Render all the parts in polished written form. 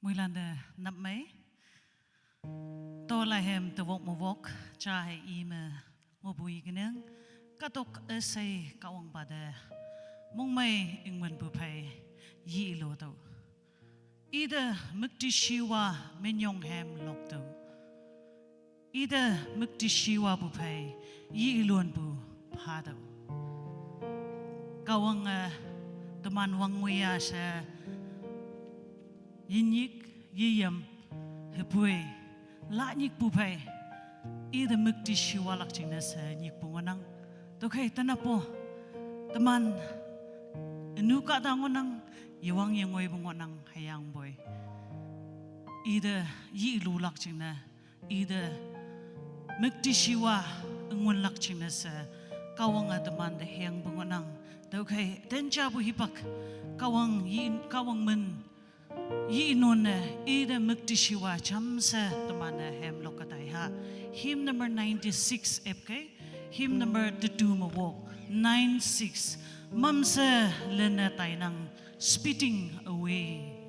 mùi lần nằm mấy tôi lại hem từ vọng một vok cha hay im một bùi cái nương các tục ở xây các ông bà đẻ mong mày in mình bùi phải yi lô đâu either mukti shiwa men yong hem lok đâu either mukti shiwa bùi phải yi luon bùi phá đâu các ông teman wang nguya sa yinyik yiyam hepui la nyik bupai ida mukti shiwa lakchina sa nyik bunganang to kai tanapo teman enuka dangonang yawang yangoi bunganang hayang boy ida yi lu lakchina ida mukti shiwa ngun lakchina sa kawang teman de hayang bunganang to kai tencha bu hipak kawang men yi non ida mukti shiwa chamsa tamana hem lokatai ha hymn number 96 epke hymn number 2 mawok 96 mamsa lena tainang spitting away.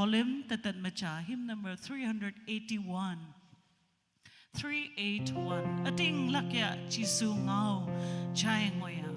volume tatan macha hymn number 381. 381. Ating lakya chisu ngao chai ngoya.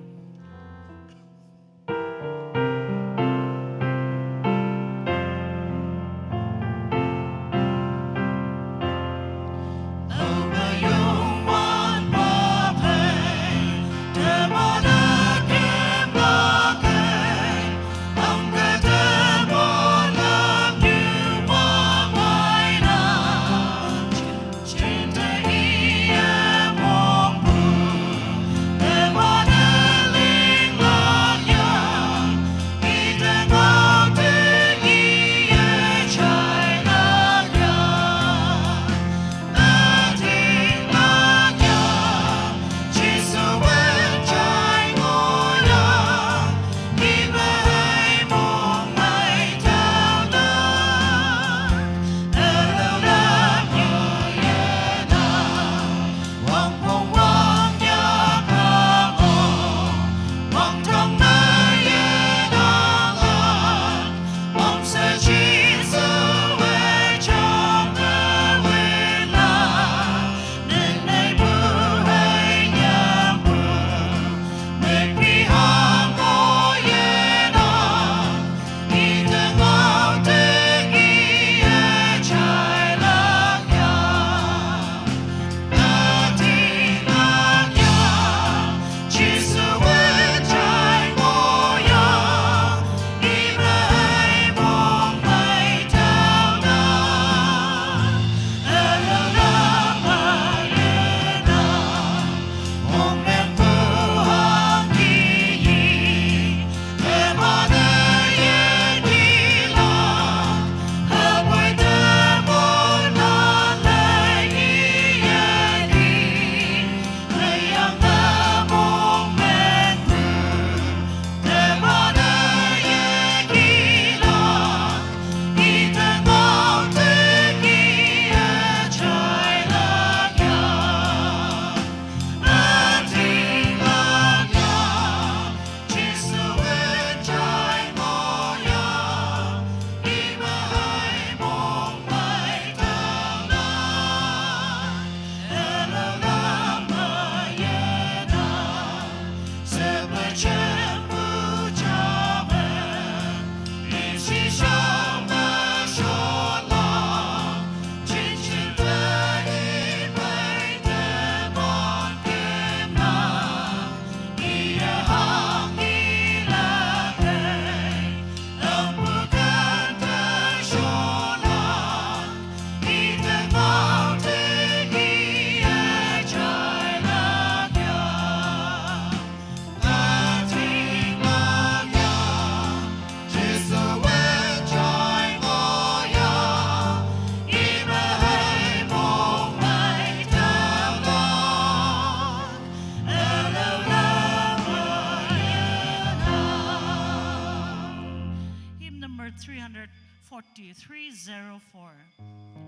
Number 340.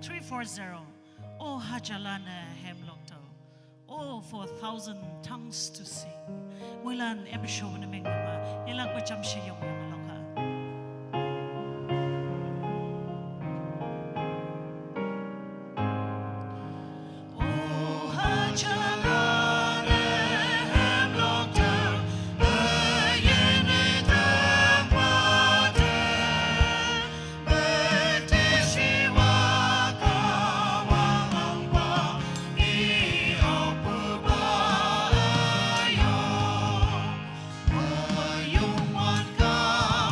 340. Oh Hajalana Hemlokto. Oh, for 1,000 tongues to sing. Mulan episho na mengama. Ilang ko jam siya yung maloka. Oh Hajalana. God.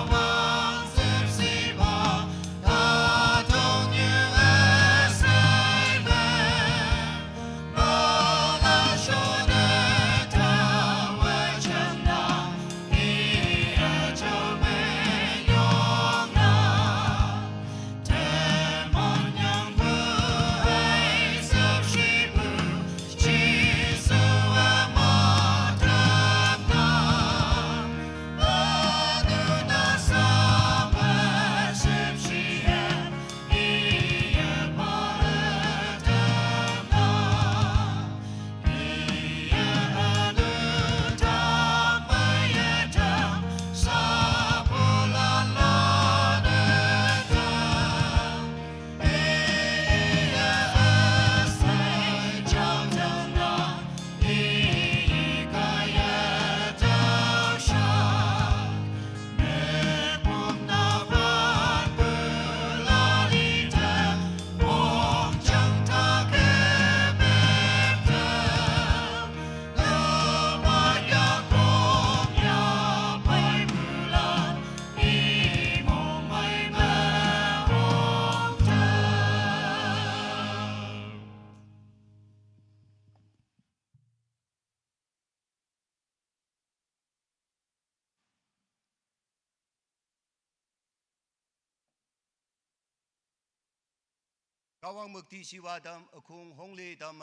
Kawang mukti siwa dam akung hongli dam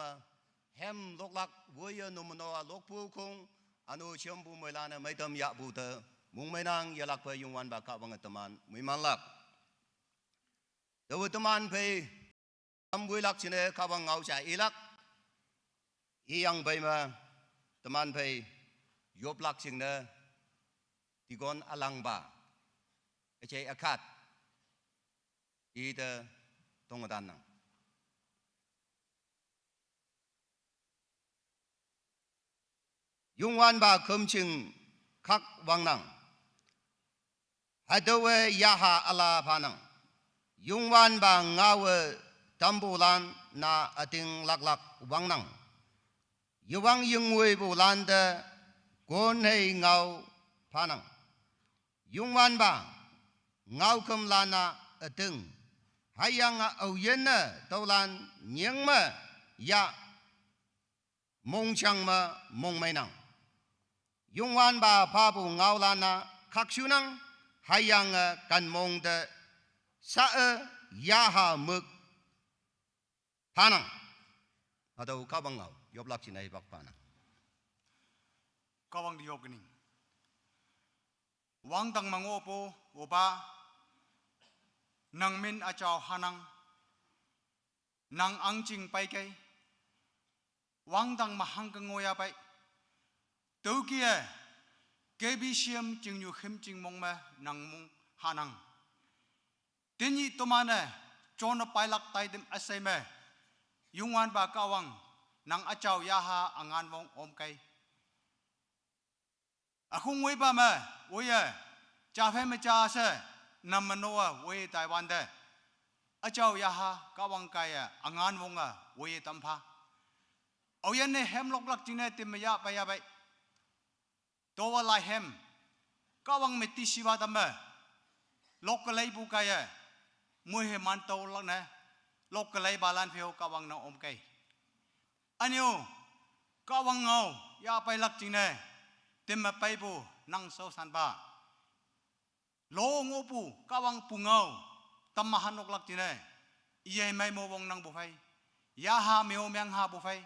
hem loklak woya numano lokpu kung anu chambu melana maitam ya buta mung menang yalak pa yung wan ba kawang teman mimalak. Dawu teman pe ambuilak sine kawang ngau cha ilak iyang pe ma teman pe yoblak sine tigon alang ba ece akat ida tongadan nang. Yung wan ba kumching kak wang nang hadawe yaha ala panang yung wan ba ngawe tambulan na ating laklak wang nang yuwang yung we bulan de gonhei ngau panang yung wan ba ngau kum lana ating hayang au yen na taulan nyeng ma ya mong chang ma mong mai nang yung wan ba pa bu ngau lana kakshunang hayang kan mong de sa yaha muk panang atau kabang ngau yoblak sinai bak panang kawang di yokening wang tang mangopo oba nang min achao hanang nang angjing pai kai wang tang mahang ngoya pai tau kia KBCM jing yu khim jing mong ma nang mong hanang tini tomane chona pailak tai dim asai me yungwan ba kawang nang achao yaha angan mong om kai akung wei ba ma oya cha phe ma cha se nam manoa wei Taiwan de achao yaha kawang kai angan mong wei tampha oyan ne hem lok lak jine tim ya pa ya bai towa lai hem kawang meti siwa dama lokalai bu kaya mui he man tau lak na lokalai balan pheo kawang na om kai anyo kawang ngau ya pai lak jing ne tim ma pai bu nang so san ba lo ngo pu kawang pu ngau tam ma han lok lak jing ne ye mai mo wong nang bu phai ya ha meo myang ha bu phai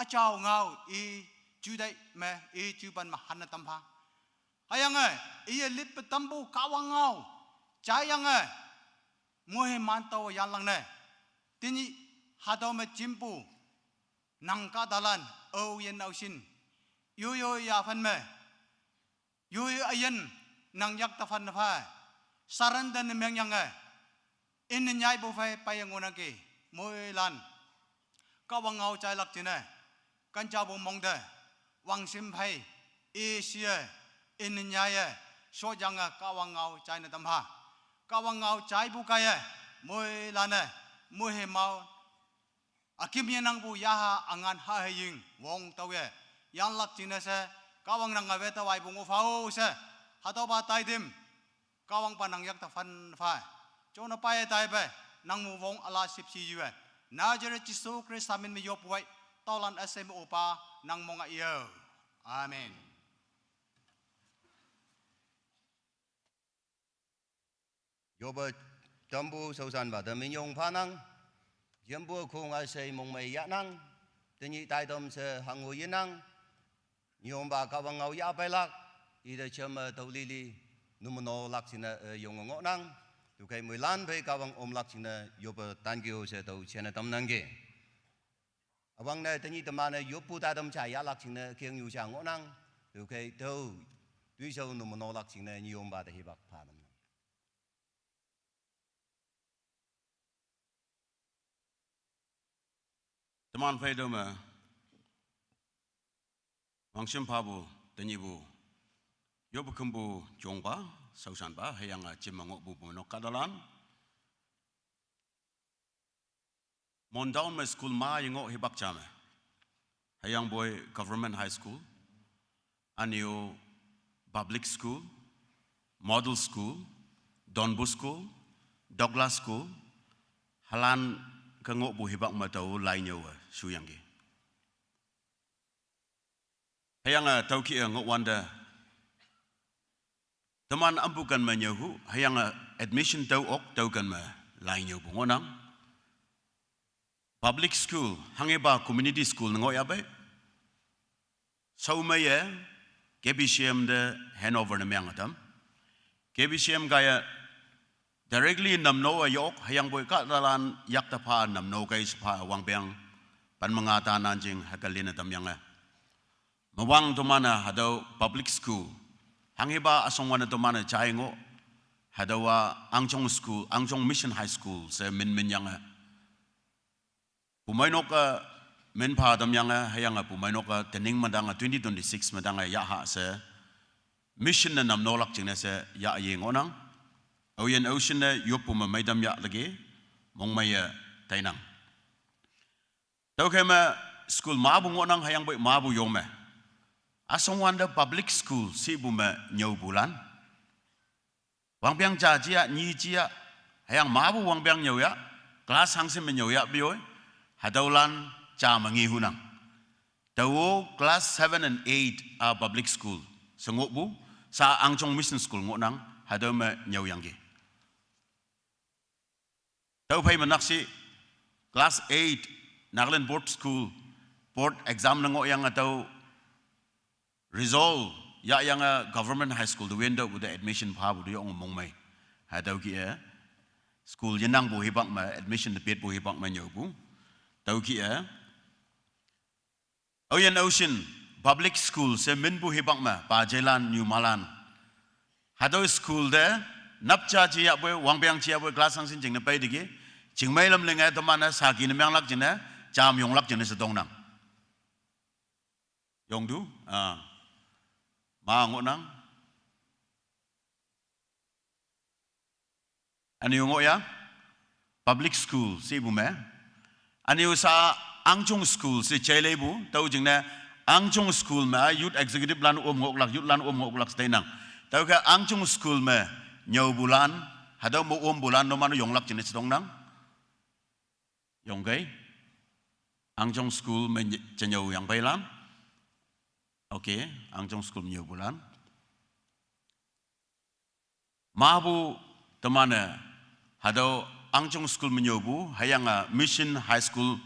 a chao ngau i chú đây mẹ ý chú ban mà hắn tâm pha hay anh ơi ý lít bê tâm bu cao ang ngao trái anh ơi mua hem man tàu yan lang nè tin nhị hà đâu mà chim bu nang cá dalan âu yên âu xin yo yo ya phân mẹ yo yo ayen nang yak ta phân pha saran dan meng yang ơi in nhai bu phai bay ang ngon kì môi lan cao ang ngao trái lắc chứ nè căn cha bu mong đây wang sim phai Asia in nyaya so janga kawang ngau chai na tamha kawang ngau chai bu kaya moi lana moi he mau akim yanang bu yaha angan ha haying wong tawe yang lak china se kawang nang ave ta wai bu ngo phau se hato ba tai dim kawang panang yak ta fan fa chona pai tai be nang mu wong ala sip si yue na jere chisu Christ amin mi yop wai tolan asem opa nang monga iyo amen yoba tambu sausan ba dami yong panang jambu kung asay mong may yanang tinyi tai dom se hangu yinang yong ba kawang ngau ya pailak ida chama taulili numuno lak sina yong ngo nang tu kai mui lan pe kawang om lak sina yoba tangyo se tau chena tam nangge awang na tinyi tamana yopu ta dom cha ya lak sina kyang yu cha ngo nang tu kai tau tuy sâu numuno lak sina yong ba ta hibak pa nam teman phai doma wangsim pabu tenyibu yobu kembu jongba sausan ba hayang cimangok bu monok kadalan mondown ma school ma yengok hibak chame hayang boy government high school anio public school model school Don Bosco Douglas school halan kengok bu hibak matau lainnya suyanggi hayang tau ki ngok wanda teman ampukan menyahu hayang admission tau ok tau kan ma lainnya bu ngonang public school hangiba community school ngo ya be sau mai KBCM de handover na myang atam KBCM gaya directly namno ayok hayang boy ka dalan yak ta pha namno kai spa wangbeng pan mga tanan jing hakalina tam yang mawang to mana hadaw public school hangiba asong wana to mana chai ngo hadawa angjong school angjong mission high school se min yang pumainok men pha tam yang hayang pumainok tening madang 2026 madang ya ha se mission na namno lak jing se ya yeng onang Oyen ocean na yopuma may damya lagi mong may tainang. Tau kema school mabu ngonang hayang boy mabu yome. Asong wanda public school si buma nyau bulan. Wang biang jia ni jia hayang mabu wang biang nyau ya. Kelas hang si menyau ya bioy. Hadaulan cha mangi hunang. Tau class 7 and 8 public school. Sengok bu sa angjong mission school ngonang hadau me nyau yang gi. Tau pay manaksi class 8 Nagaland board school board exam nango yang atau resolve ya yang government high school the window with the admission pa bu yong mong mai hadau ki school yenang bu hibak ma admission the bid bu hibak ma nyo bu tau ki Oyen Ocean public school se min bu hibak ma pa Jelan New Malan hadau school there napcha chia boy wangbyang chia boy class sang sin jing na pai digi jing mai lam lenga to mana sa ki na myang lak jin na cham yong lak jin sa dong nang yong du ma ngo nang ani ngo ya public school si bu me ani sa angjong school si chele bu tau jing na angjong school ma youth executive lan ngok lak youth lan ngok lak stai nang tau ka angjong school me nyau bulan hadau mo bulan no manu yong lak jenis dong nang yong gay angjong school me chenyau yang bailan okay angjong school nyau bulan mabu temana hadau angjong school menyau bu hayang mission high school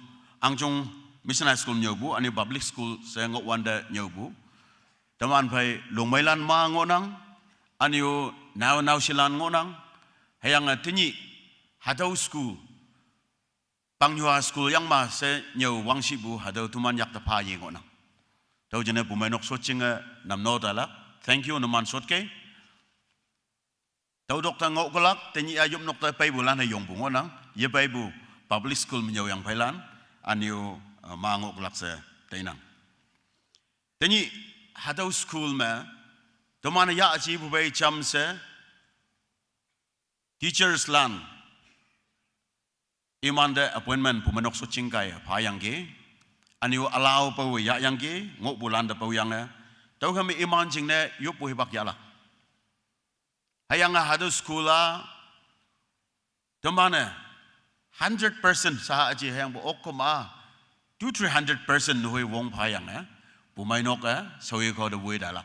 angjong mission high school nyau bu ani public school saya ngok wanda nyau bu teman pai longmailan ma ngonang aniu now silan ngonang hayang tinyi hadau school pangyua school yang ma se nyau wangsi bu hadau tuman yak ta pha yi ngonang tau jene bu mainok sochinga namno dala thank you naman sotke tau dokta ngok kolak tinyi ayup nok ta pai bulan hayong bu ngonang ye pai bu public school menyau yang pailan aniu ma ngok kolak se tainang tinyi hadau school ma Tomana ya achi bu bai cham se teachers lan imanda appointment pumanok so chingkai phayang ge aniu allow pa ya yang ge ngok bulan da pa yang tau kami iman jing ne yup bu hibak ya la hayang hadu school la tomana 100% sa achi hayang bu okoma 200-300% hui wong phayang pumainok soi ko da wei da la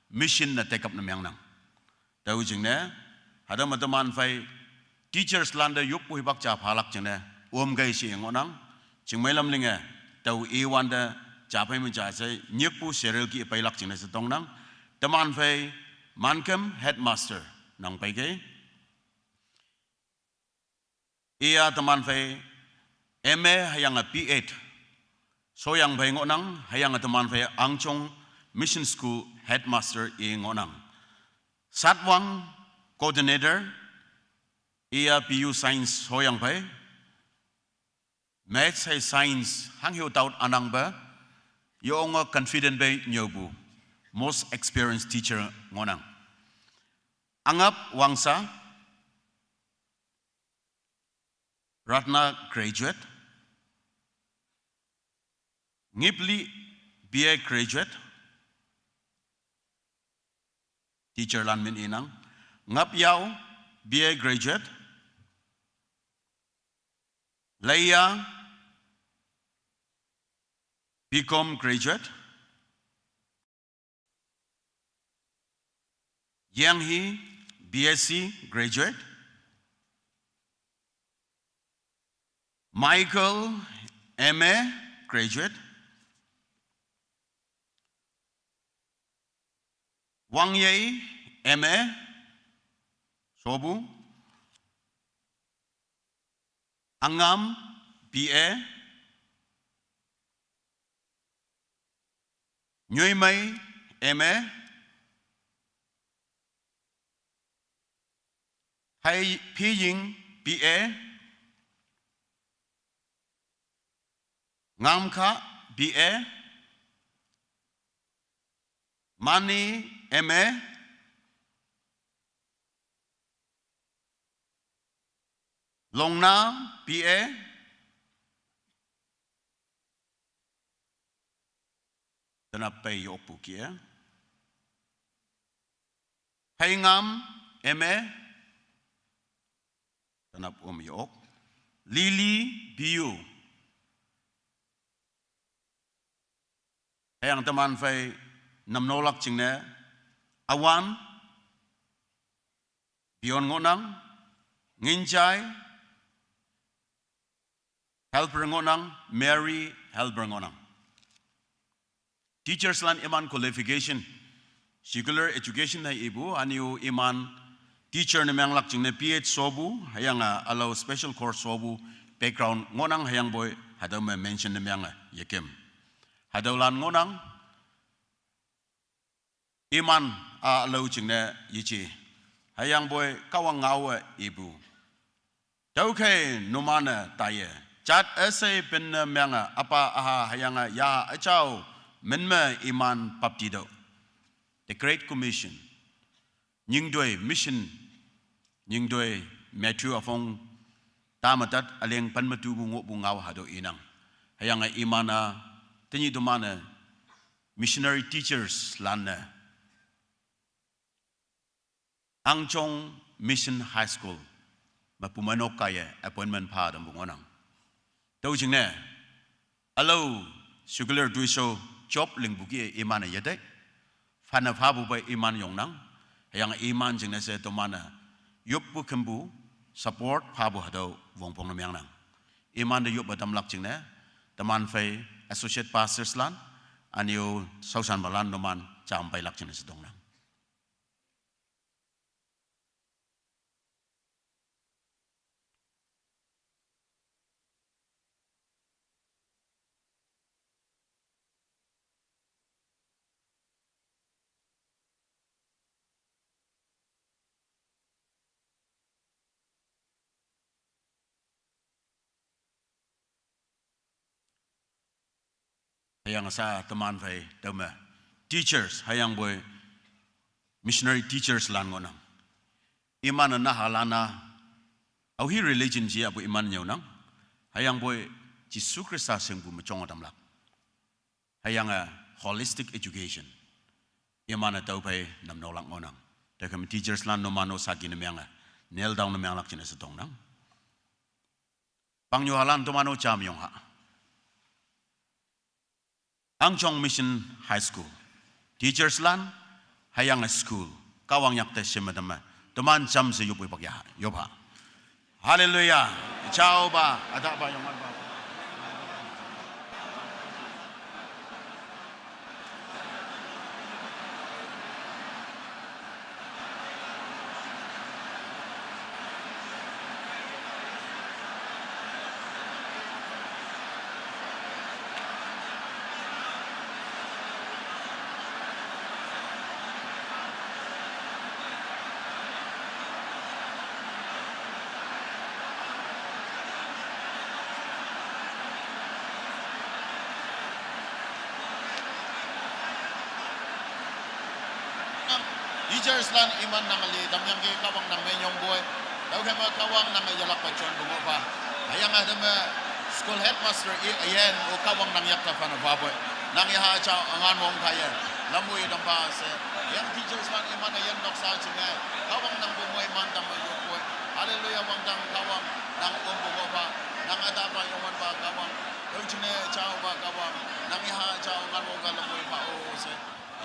mission na take up na myang nang tau jing ne hada mataman fai teachers landa yup pu hibak cha phalak jing ne gai si ngonang jing mai lam linge tau e1 da cha pai mun cha sai nyep pu serial ki pai lak jing ne sa tong nang taman fai mankam headmaster nang pai ge ia taman fai MA hayang P8 so yang bai ngonang hayang taman fai angchong mission school headmaster ngonang satwang coordinator ia PU science hoyang pai maths hay science hang hiu taut anang ba yong confident bay nyobu most experienced teacher ngonang angap wangsa Ratna graduate ngipli BA graduate teacher lan min inang ngap yao BA graduate Leia BCom graduate Yang He BSc graduate Michael MA graduate. Wang Ye MA Sobu. Angam BA. Nguy Mai MA. Hai Pi Ying BA. Ngam Kha BA. Mani MA. Long Nam BA. Tanap Pay Yok Pukia. Hai Ngam MA. Tanap Yok. Lily BU. Hayang teman fay namnolak cingna awan bion ngonang nginjai helper ngonang Mary helper ngonang. Teachers lan iman qualification secular education na ibu aniu iman teacher na menglak cingna PH sobu hayang allow special course sobu background ngonang hayang boy hadaw ma mention na menga yakim. Hadaulan ngonang iman lau cingna yici hayang boy kawang ngawa ibu dauke numana taye chat ese bin menga apa aha hayanga ya achau menme iman paptido the great commission ningdoi mission ningdoi Matthew afong tamatat aleng panmatu bungo bungaw hado inang hayanga imana Tinyi domana missionary teachers lana Angchong Mission High School mapumanok kaya appointment pa dam bungonang tau jingne alo secular duiso job lingbuki imana yadek fana phabu ba iman yongnang hayang iman jingne se domana yupbu kembu support phabu hado wongpong namyang nang iman de yup badam lak jingne taman fai associate pastors lan anio sausan balan noman champai lak jenis dong nang hayang sa teman fai dama teachers hayang boy missionary teachers lan ngonang iman na halana au hi religion ji abu iman nyau nang hayang boy Jisu Krista sengbu machong adamlak hayang holistic education iman tau pai nam nolak ngonang dekam teachers lan no mano sagi nemyanga nail down nemyang lak jenis dong nang pang halan to mano cham yong ha Angchong Mission High School teachers lan hayang school kawang yak te semadama teman jam se yup pak ya yoba haleluya ciao ba ada ba yang ba teachers lan iman nangali damyang ge kawang nang menyong boy daw kema kawang nang yalak pa chon bungo pa ayang adama school headmaster ayen o kawang nang yak ta fa na boy nang ya cha angan mong kaya lamui dam ba se yang teachers lan iman ayen nok sa chinga kawang nang bumoy man dam yo boy hallelujah wang dang kawang nang bungo pa nang ada pa yung man ba kawang daw chine cha ba kawang nang ya cha angan mong ka lamui pa o se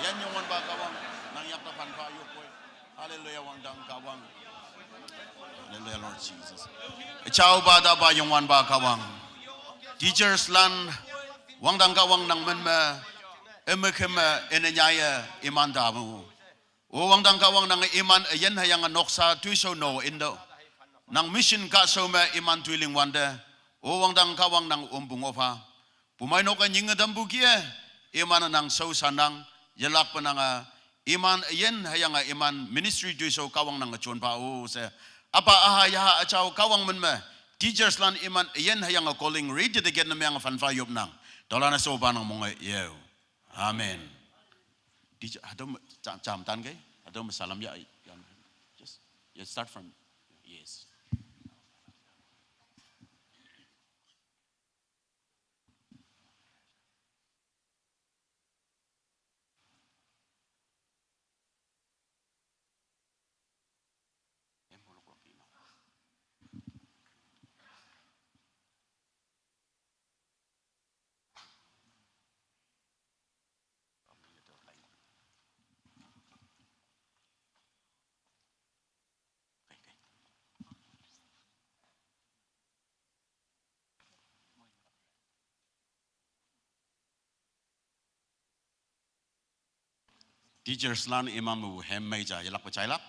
yan yung man ba kawang nang yak na panpa yo boy hallelujah wang dang kawang hallelujah Lord Jesus ciao ba da ba yung wan ba kawang teachers lan wang dang ka wang nang men ma emekema enenyaya iman damu o wang dang ka wang nang iman yen hayang noksa tuiso no indo nang mission ka so ma iman tuiling wanda o wang dang ka wang nang umbungopa pumai no ka nyinga dambu kia iman nang so sanang yelak pananga iman yen hayang iman ministry tuiso kawang nang chon pa o se apa aha ya achau kawang men ma teachers lan iman yen hayang calling read the get na yang fan fa yop nang dolana so ba nang mong ye amen teacher adom jam tan ke adom salam ya just you start from yes teachers lan imam mu hem meja yelak pacailak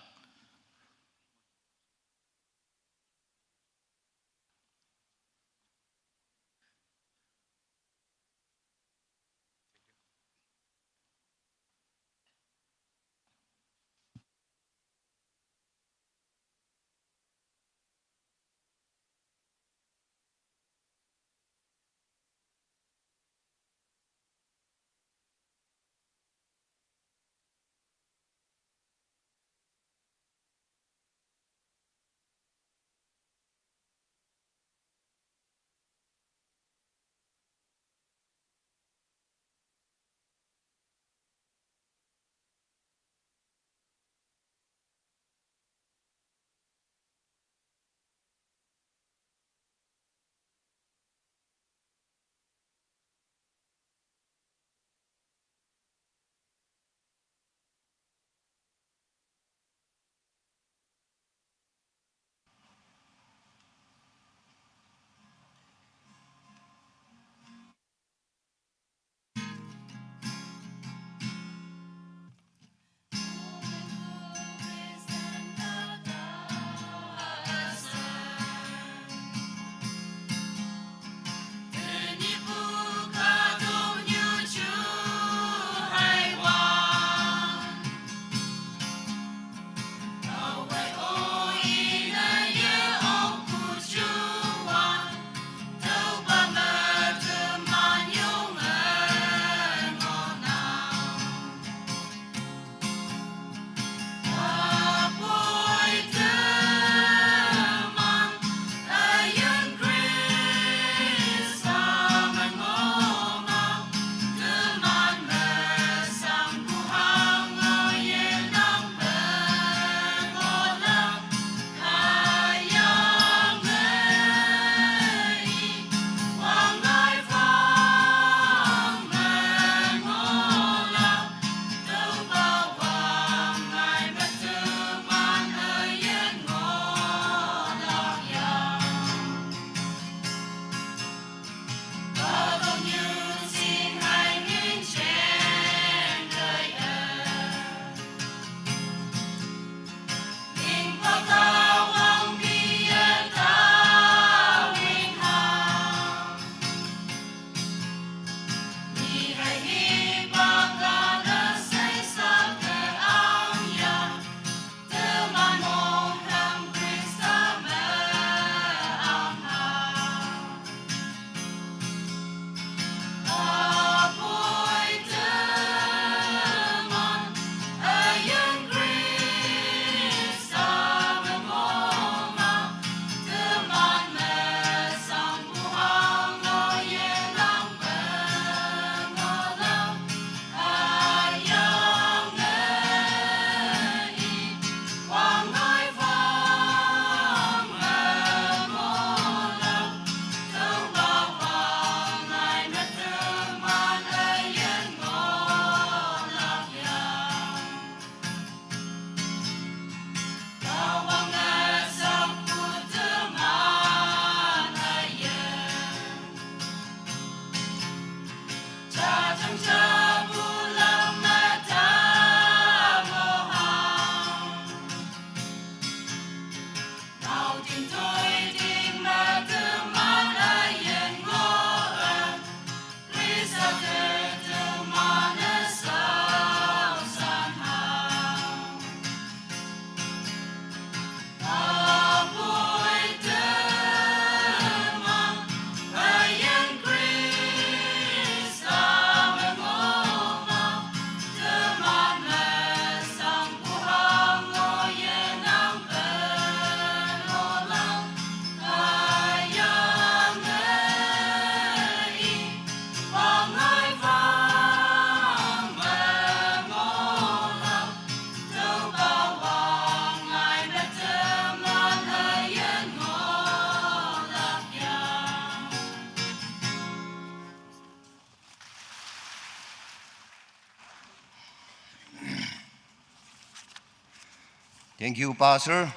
Thank you, Pastor.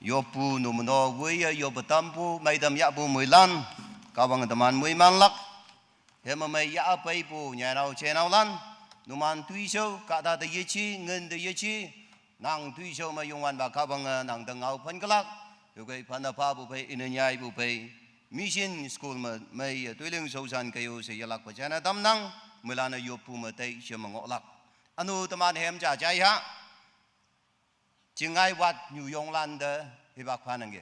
Yopu numno wia yopatampu may damya po muy lan. Kawang taman muy manlak. Hema may ya pay po nhà nào che nào lan. Numan tuy sâu cả ta ye chi ngân ye chi. Nang tuy sâu mà yung wan ba kawang nang tang au phan kalak. Yo kay panapa po pay inanyay po pay. Mission school mà may tuy lưng sâu san kayo sa yalak pa chana tam nang. Mula na yopu mà tay siya mangolak. Ano taman hem cha chay ha. Chính ai wat New Yong Lan de hi bak phan nge.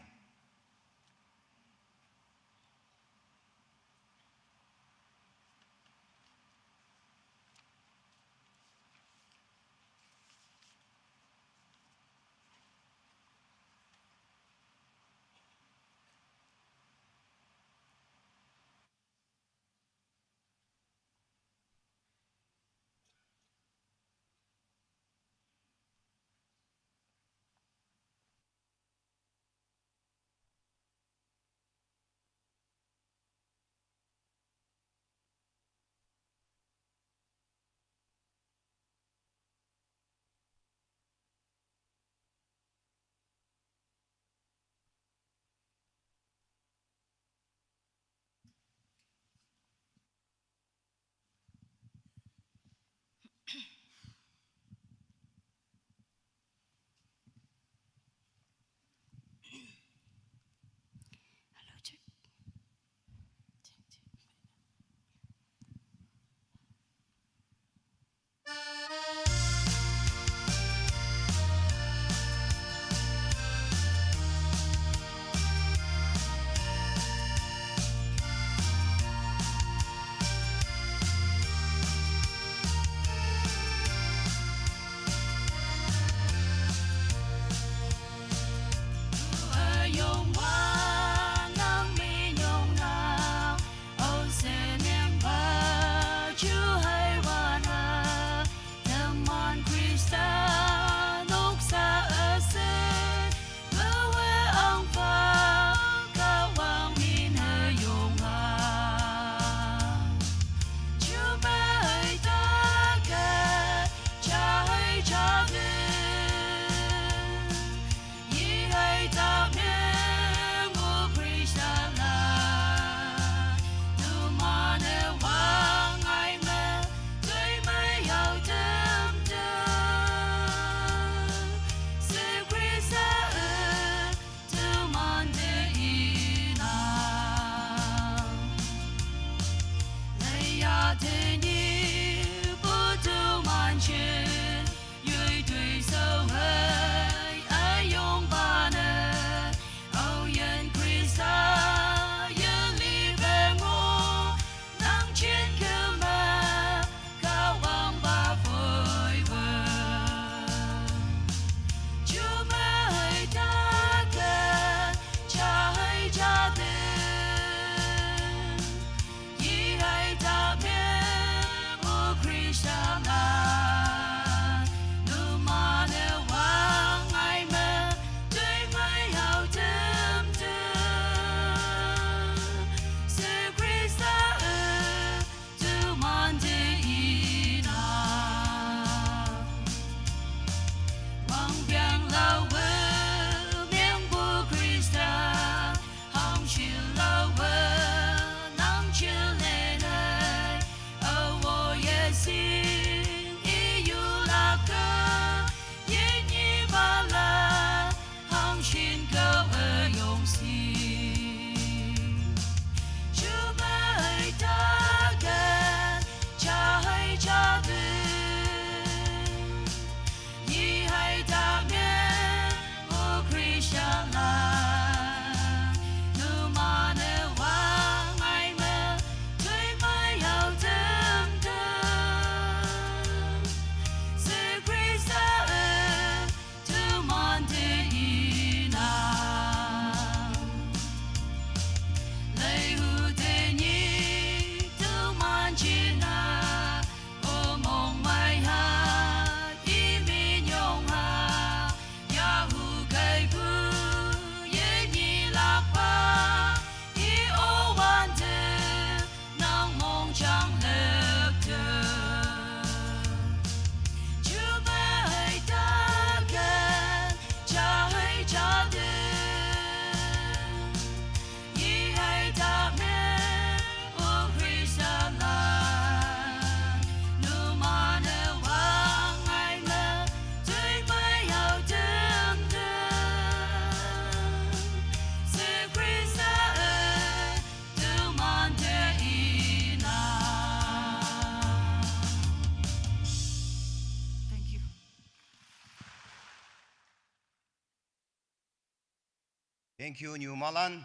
Thank you New Malan.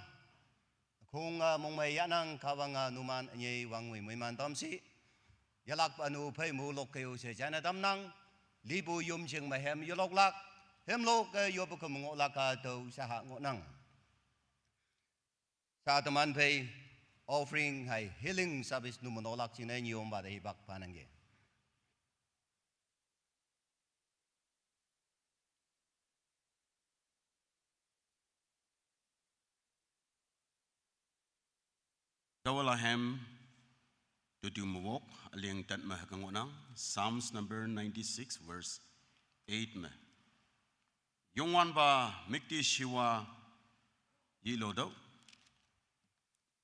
Kung mong may yanang kawang numan anyay wangwi may man tamsi. Yalak anu pay mulok kayo sa jana damnang. Libu yum sing mahem yulok lak. Hem lok yobo kumungok lak to sa ngok nang. Sa teman pay offering hay healing service numanolak sinay yum ba dahil bak panangge. Kawalahem to do mawok aling tat mahakangonang Psalms number 96 verse 8 me. Yongwan ba mikti shiwa yilodo.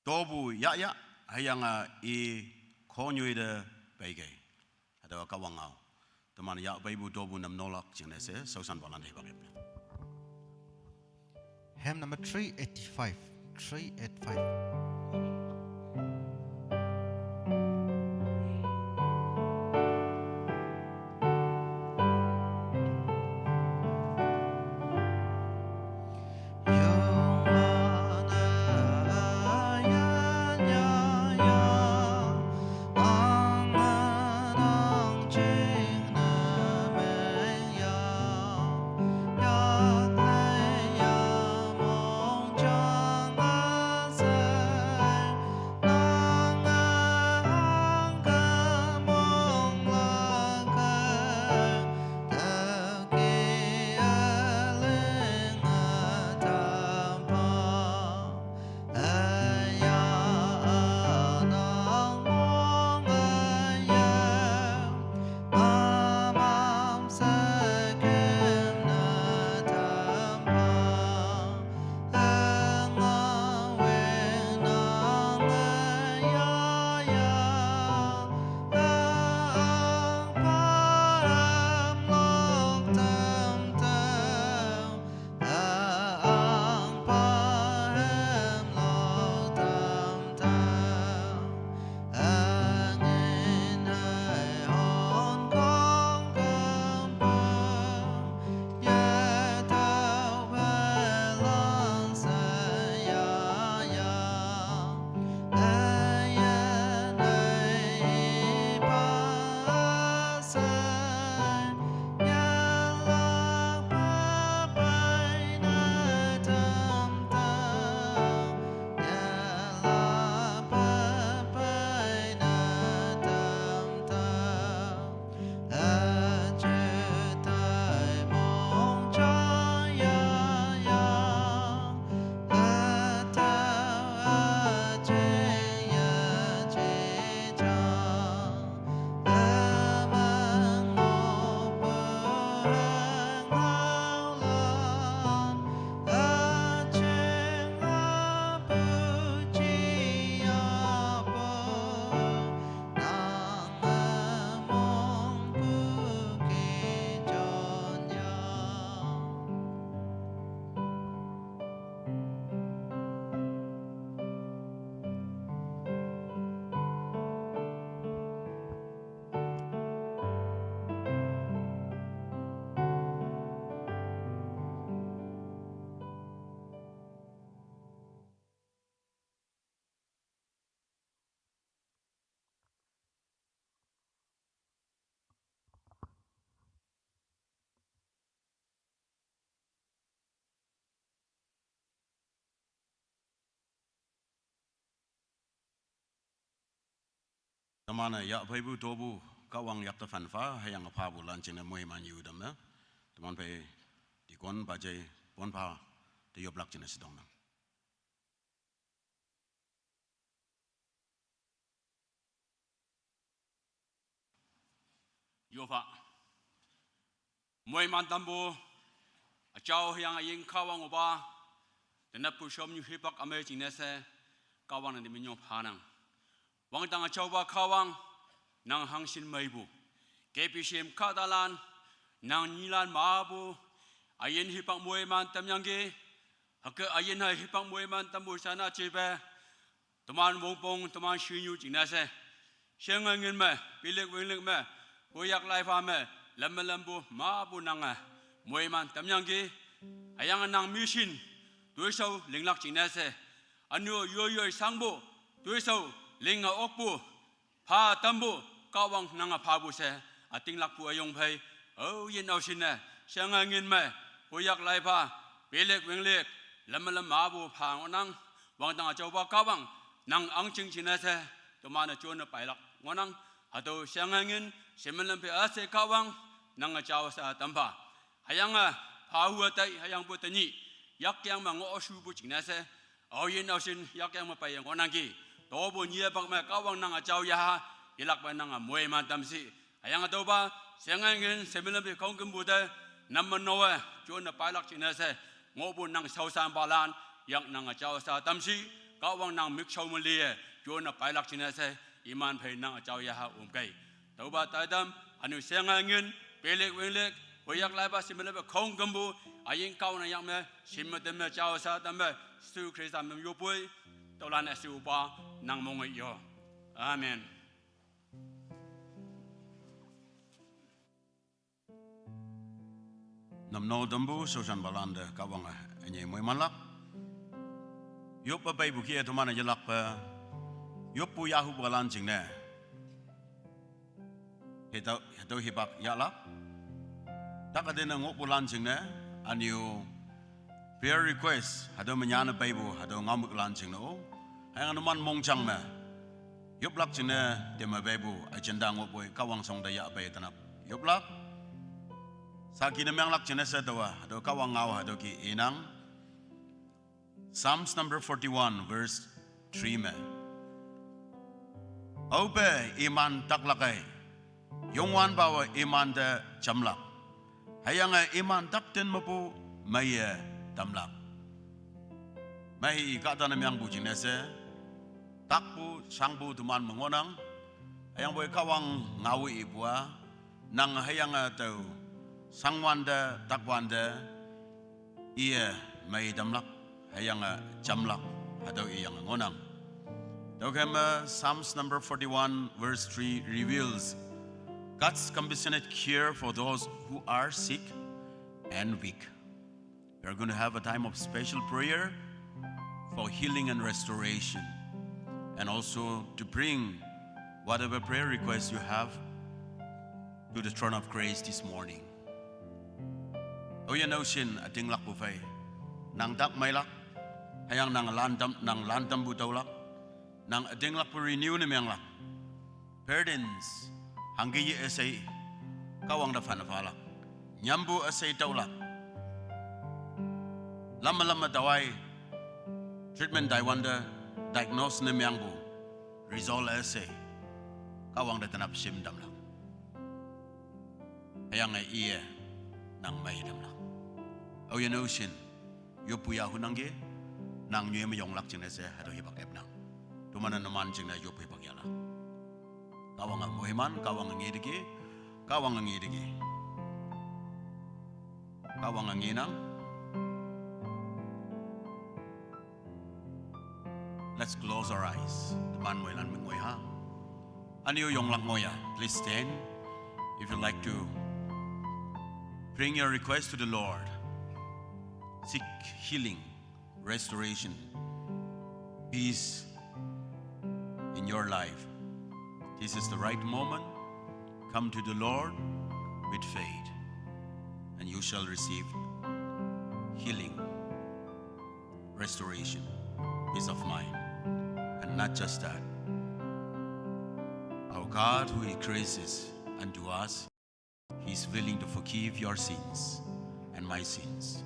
Tobu ya hayanga I konyo de bagay. Ada kawangao. Teman ya baibu tobu nam nolak jinese sausan balan de bagay. Hymn number 385. 385. Tamana ya baibu tobu kawang yap ta fanfa hayang apa bulan cina muhiman yudam na. Teman pe dikon bajai pon pa te yoblak cina sidong na. Yofa muhiman tambu acau yang aying kawang oba tenap pushom yu hipak ame cina se kawang nanti minyop hanang. Wang tang coba kawang nang hangsin maibu. KBCM katalan nang nilan maabu ayen hipak mueman tamyangge hake ayen hai hipak mueman tambu sana cebe teman wongpong teman shinyu jinase shengangin me pilik wilik me boyak laifa me lembu maabu nang mueman tamyangge ayang nang mission đối sâu linh lạc chính nè sẽ anh yêu yêu sang bộ đối sâu linh ở ốc bộ pha tâm bộ cao bằng năng pha bộ sẽ tiếng lạc bộ ayong phai yên ao xin nè sang anh in mẹ bùi yak lai pha bê lek veng lek lâm má bộ pha ngon năng vang tang châu ba cao bằng năng ang chinh chính nè sẽ tụi mà nó chôn nó bài lạc ngon năng hatu sang anh in xem lâm phai sẽ cao bằng năng châu sa tâm pha hayang pha hua tay hayang bộ tay nhị yak yang mà ngõ su bộ chính nè sẽ yên ao xin yak yang mà bài ngon năng kì tổ bộ nhia bạc mẹ cao bằng năng châu ya ilak ba năng muay man tâm si hayang atu ba sang anh in xem lâm phai không cầm bộ tay nằm mình nói chúa nó bài lạc chính là sẽ ngô bùn năng sâu san ba lan yang năng châu sa tâm si cao bằng năng mix sâu mình lìa chúa nó bài lạc chính là sẽ iman phải năng châu ya ha cây tàu ba tai tâm anh sang anh in bê lek veng lek bồi yak lại ba xem lâm phai không cầm bộ anh cao này yang mẹ xem mà tâm châu sa tâm mẹ sư Christ mình yêu bui tàu lan sư ba năng mong ấy yo amen. Nam no dambu sosan balanda kawanga enye moy malak yop pa bai bukia to mana jalak pa yop pu yahu balan jingne heto hibak yalak takadena ngop bulan jingne aniu prayer request hado menyana baibu hado ngamuk lan jingne o hayang numan mongchang me yop lak jingne tema baibu agenda ngop boy kawang song da ya bai tanap yop lak Saki na miyang lak chinesa dawa, hado kawang ngaw hado ki inang. Psalms number 41, verse 3 me. Ope iman taklakay, yongwan bawa iman da chamlak. Hayanga iman taktin mo po may tamlak. May ikata na miyang bu chinesa, takpo sangbu tuman mangonang, hayang boy kawang ngawi ibwa, nang hayanga tau sangwanda takwanda iya may damlak hayang chamlak hadaw iyang ngonang. Dogema Psalms number 41 verse 3 reveals God's compassionate care for those who are sick and weak. We are going to have a time of special prayer for healing and restoration, and also to bring whatever prayer requests you have to the throne of grace this morning. Oyan ocean ating lak bufay nang dak may lak hayang nang landam butaw lak nang ating lak po renew na miyang lak burdens hanggi esay kawang da fanafalak nyambu esay taw lak lama daway treatment daywanda diagnose na miyang bu resolve esay kawang da tanap simdam lak hayang ay iya nang may dam lak. Oyan ocean, yopuya hunangge, nang nyue mayong lak jeng nese hado hibak ebnang. Tumana naman jeng na yopu hibak yala. Kawang ang muhiman, kawang ang ngedigi, kawang ang ngedigi. Kawang ang inang. Let's close our eyes. Taman mo ilan mengoy ha. Aniyo yung lak moya. Please stand if you'd like to bring your request to the Lord. Seek healing, restoration, peace in your life. This is the right moment. Come to the Lord with faith, and you shall receive healing, restoration, peace of mind. And not just that, our God who is gracious unto us, He is willing to forgive your sins and my sins.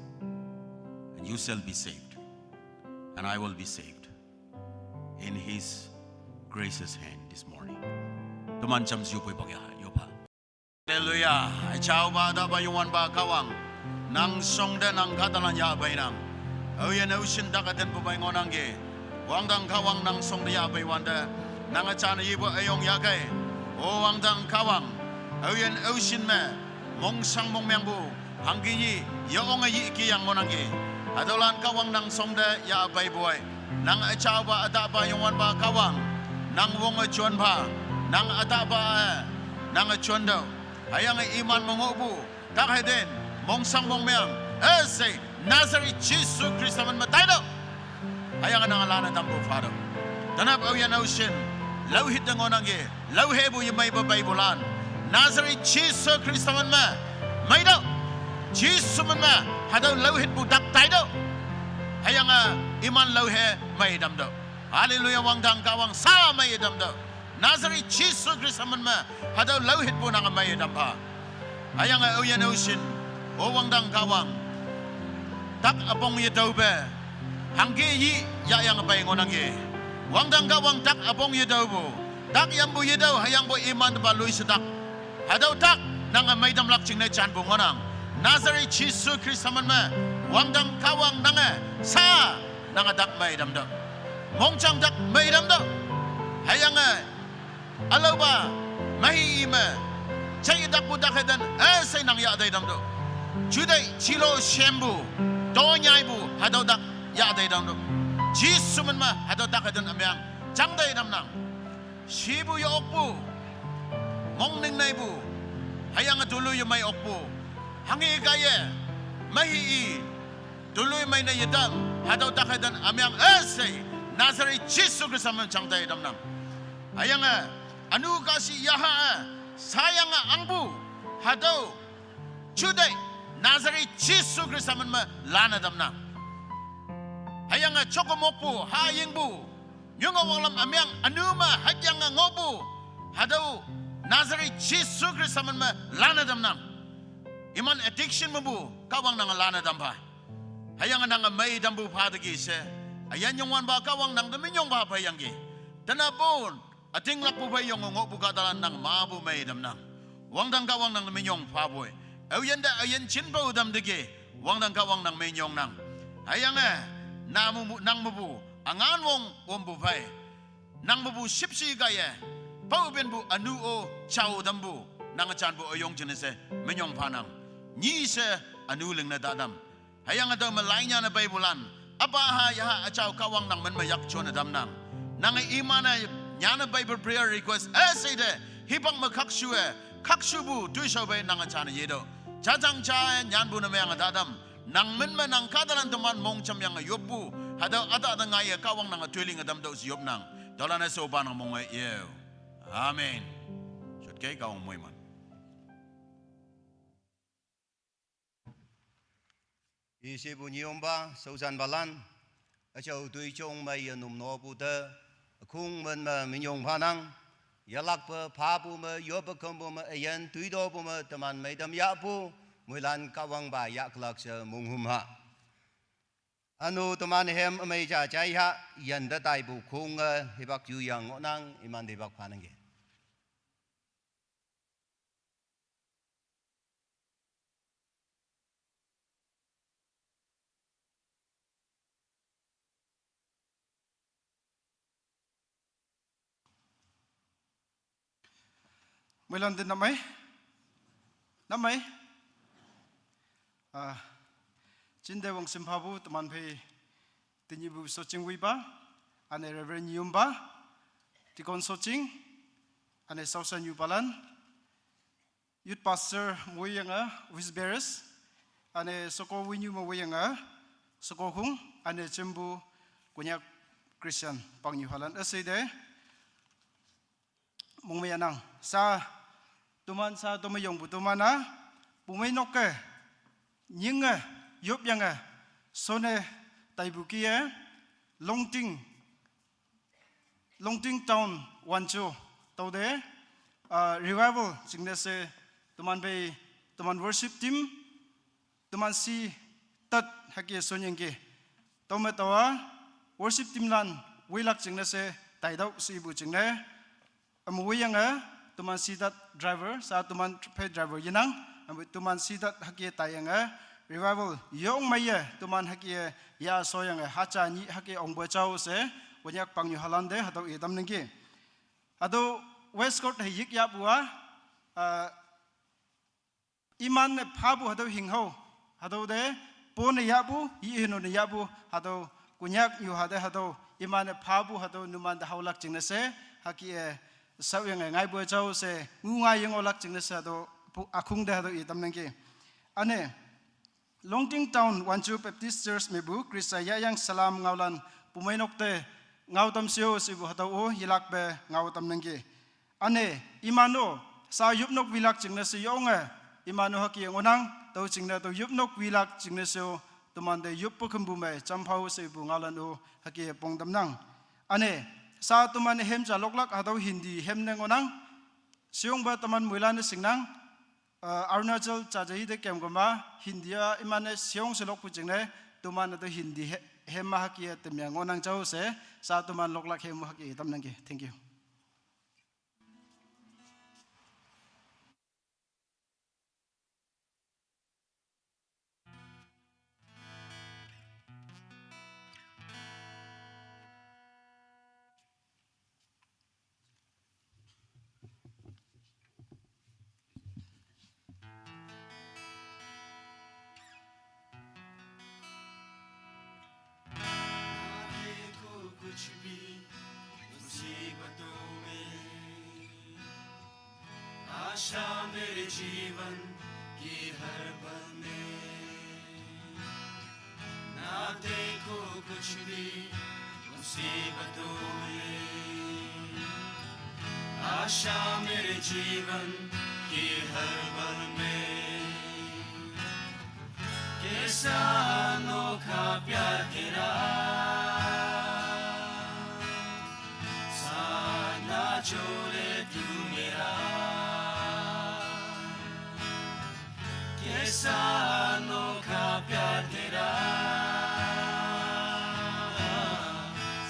And you shall be saved, and I will be saved in His gracious hand this morning. Tuman cham siyo po'y yopa. Hallelujah. Ay chao ba da ba yung ba kawang nang song den ang katalan ya bay nang. Oyan ocean dakaten po ba yung onangge. Wangdang kawang nang song ya bay wanda nang achana yibo ayong yakay. O wangdang kawang oyan ocean me mong sang mong mengbu hanggi yi yoong ay iki yang onangge. Adolan kawang nang somda ya bay boy nang achawa ataba yung ba kawang nang wong achuan ba nang ataba nang achuan daw hayang iman mongobu takheden mong sang mong meang ese Nazareth Jesus Christ man matay do. Hayang nang alana dambo Father. Tanap awian ocean. Lauhit ng onang ye. Lauhebu yung may babay-bulan. Nazareth Jesus Christ man ma. May do. Jesus man ma. Hadaw lauhit budak tayo do. Hayang iman lauhe may damdo. Hallelujah wang dang kawang sa may damdo. Nazareth Jesus Christ man ma. Hadaw lauhit po nang may dampa. Hayang awian ocean. O wang dang kawang. Tak apong yedawbe. Hangge yi yang bay ngonang ye. Wang dang kawang tak apong yedawbo. Tak yang bu yedaw hayang bo iman ba lui sedak. Hadaw tak nang may damlak ching na chan bu ngonang. Nazareth Jesus Christ man ma. Wang dang kawang nang sa nang dak may damdo. Mong chang dak may damdo. Hayang alaw ba mahi ima. Chay dak bu dak hadan say nang ya day damdo. Juday chilo shembu. Tonyay bu hadaw dak ya day damdo. Jesus man ma hadaw dak hadan amyang chang day damnang. Shibu yo okpu. Mong ning nay bu. Hayang tuloy yung may okpu. Hangi kaya mahi tuloy may na yedang hadaw dak hadan amyang say Nazareth Jesus Christ man chang day damnang. Hayang anu kasi yaha sayang angbu hadaw juday Nazareth Jesus Christ man ma lana damna. Hayang chokomokpu hayingbu. Yung awang amyang anuma hadyang ngobu. Hadaw Nazareth Jesus Christ man ma lana damna. Iman addiction mo bu kawang nang lana damba. Hayang nang may dambu padagi se. Ayan yung wan ba kawang nang daminyong ba bayanggi. Tanapon ating lakpo ba yung ngobu kadalan nang mabu may damna. Wang dang kawang nang daminyong paboy. Ayan da ayan chinpa udam dege wang dang kawang nang menyong nang hayang namu nang mubu angan wong wombu pai nang mubu sipsi gaya pau ben bu anu o chau dambu nang chan bu oyong jenese menyong panang ni se anu ling na dadam hayang adaw malainya na baybulan apa ha ya chau kawang nang men mayak chon adam nang nang imana nyana bible prayer request say de hibang makaksue kaksubu tuisaw bay nang chan yedo Jajang cha nyan bu na mayang dadam nang men nang kadalan teman mong cham yang yobbu hada ada ngaya kawang nang tuiling adam do yob nang dolana so ba nang mong ye amen shot kay kawang moy man Isi bu nyom ba sausan balan achau tui chong mai num no bu de khung men ma minyong phanang yalak pa bu ma yob kom bu ma ayan tui do bu ma taman mai dam ya bu mulan kawang ba ya klak se mung hum ha anu taman hem mai cha chai ha yan da tai bu khung hibak yu yang nang iman de bak phanang ge Melan din namay Jinde wong simpabu teman pe tinyibu searching wiba ane Rev.H.Moba tikon searching ane sausan yubalan youth pastor moyanga wisberes ane soko winyu moyanga soko hung ane cembu Konyak Christian pangyuhalan aside mongmayanang sa tuman sa tumayong butumana pumay nokke nyinga yop yanga sone taibukie longting town wancho taude revival singnese tuman be tuman worship team tuman si tat hake sonyengke tomatawa worship team lan wilak singnese taidau si bu singne amuyanga tuman sidat driver sa tuman pay driver yinang ambu tuman sidat hakie tayanga revival yong maya tuman hakie ya soyanga hacha ni hakie ongbo chau se Konyak pangyu halande hatau idam nengke ado west coast hiyik ya bua iman phabu hatau hingho hatau de pon ya bu yihno ne ya bu hatau Konyak yu hade hatau iman phabu hatau numan da haulak jingnese hakie sau yang ngai bo chau se ngai yang olak ching sa do akhung da do i tam nang ke ane Longting Town Wanchu Baptist Church mebu Krisaya yang salam ngaulan pumainokte ngautam sio sibu hatau hilak be ngautam nangge ane imano sa yupnok wilak jingna se yonga imano haki ngonang tau jingna tau yupnok wilak jingna sio tumande yup pekembu me champau sibu ngaulan o haki pongdam nang ane sa tuman hem jaloklak hatau hindi hem ngonang siong ba taman muilane singnang Arunachal Chajahi de Kemgama Hindia imane siong selok pujingne tuman itu Hindi hema hakia temya ngonang jauh se saat tuman loklak hema haki tam nangge. Thank you. कुछ भी मुसीबतों में आशा मेरे जीवन की हर पल में ना देखो कुछ भी मुसीबतों में आशा मेरे जीवन की हर पल में कैसा अनोखा प्यार तेरा छोड़े तू मेरा कैसा अनोखा प्यार तेरा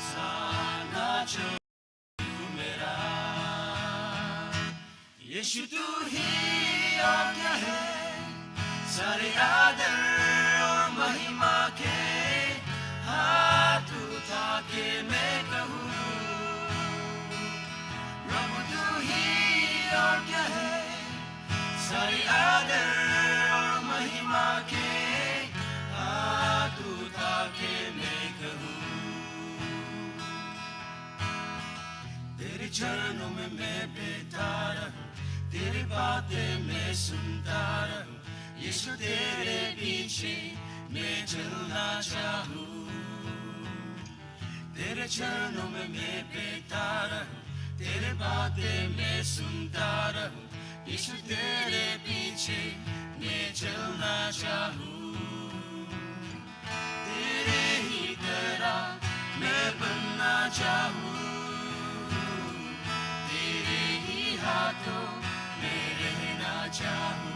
साना छोड़े तू मेरा यीशु तू ही और क्या है सारे आदर और महिमा के हाथ उठा के मैं कहूँ और क्या है सारी आदर और महिमा के हाथ उठा के मैं कहूँ तेरे चरणों में मैं बैठा रहूं तेरी बातें मैं सुनता रहूं यीशु तेरे पीछे मैं चलना चाहूँ तेरे चरणों में मैं बैठा रहूं तेरे बातें मैं सुनता रहूं यीशु तेरे पीछे मैं चलना चाहूं तेरे ही तरह मैं बनना चाहूं तेरे ही हाथों में रहना चाहूं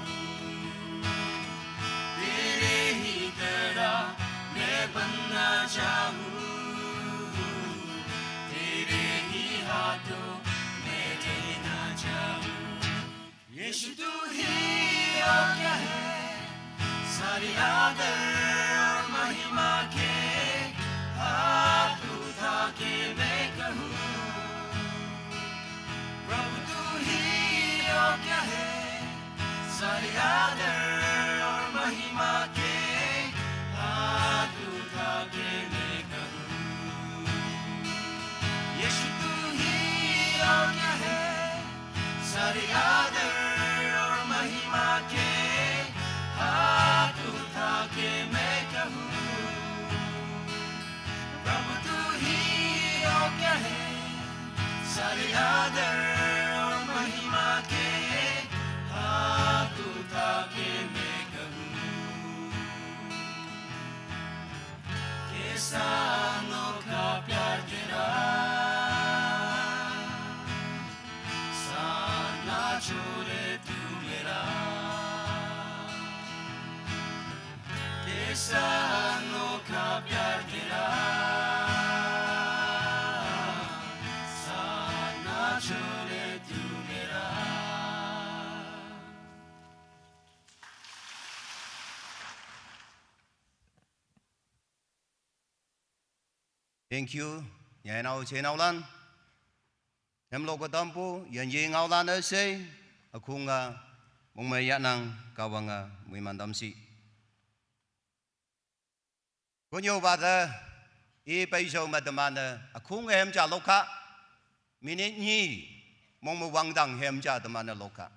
तेरे ही तरह मैं बनना चाहूं तेरे ही हाथों यीशु तू ही और क्या है सारी आदर और महिमा के हाथ उठा के मैं कहूँ प्रभु तू ही और क्या है सारी आदर और महिमा के हाथ उठा के मैं कहूँ यीशु तू ही और क्या है सारी आदर और महिमा के हाथ उठा के मैं कहूँ प्रभु तू ही और क्या है सारी आदर और महिमा के हाथ उठा के मैं कहूँ कैसा अनोखा प्यार तेरा छोड़े तू मेरा कैसा अनोखा प्यार तेरा साथ ना छोड़े तू मेरा Thank you. Nhà nào chế nào lan. Em lo có tâm pu, yên yên ngao lan ở xây, ở khung mong mày yết năng cao bằng mười man tâm sĩ. Có nhiều bà thơ, y bây giờ mà tầm anh ở khung em trả lộc khác, mình nhỉ mong mày vang đằng em trả tầm anh lộc khác.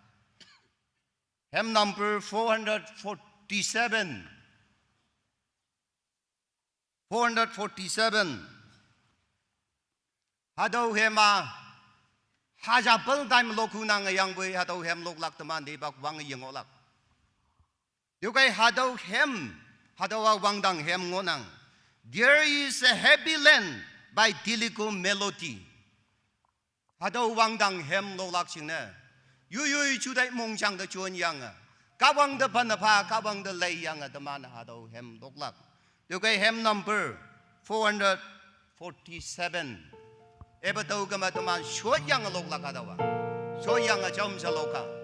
Hem number 447, 447 Hado hema haja pel time loku nang yang bui hado hem lok lak teman di bak wang yang olak. Điều cái hado hem hado wang dang hem ngonang. There is a happy land by Tilico melody. Hado wang dang hem lok lak sing ne. Yu yu chu dai mong chang de chuan yang a. Ka wang de pan pa ka wang de lei yang a teman hado hem lok lak. Điều cái hem number 447. Eba tau kama teman so yang lok lak adawa. So yang a chom sa loka.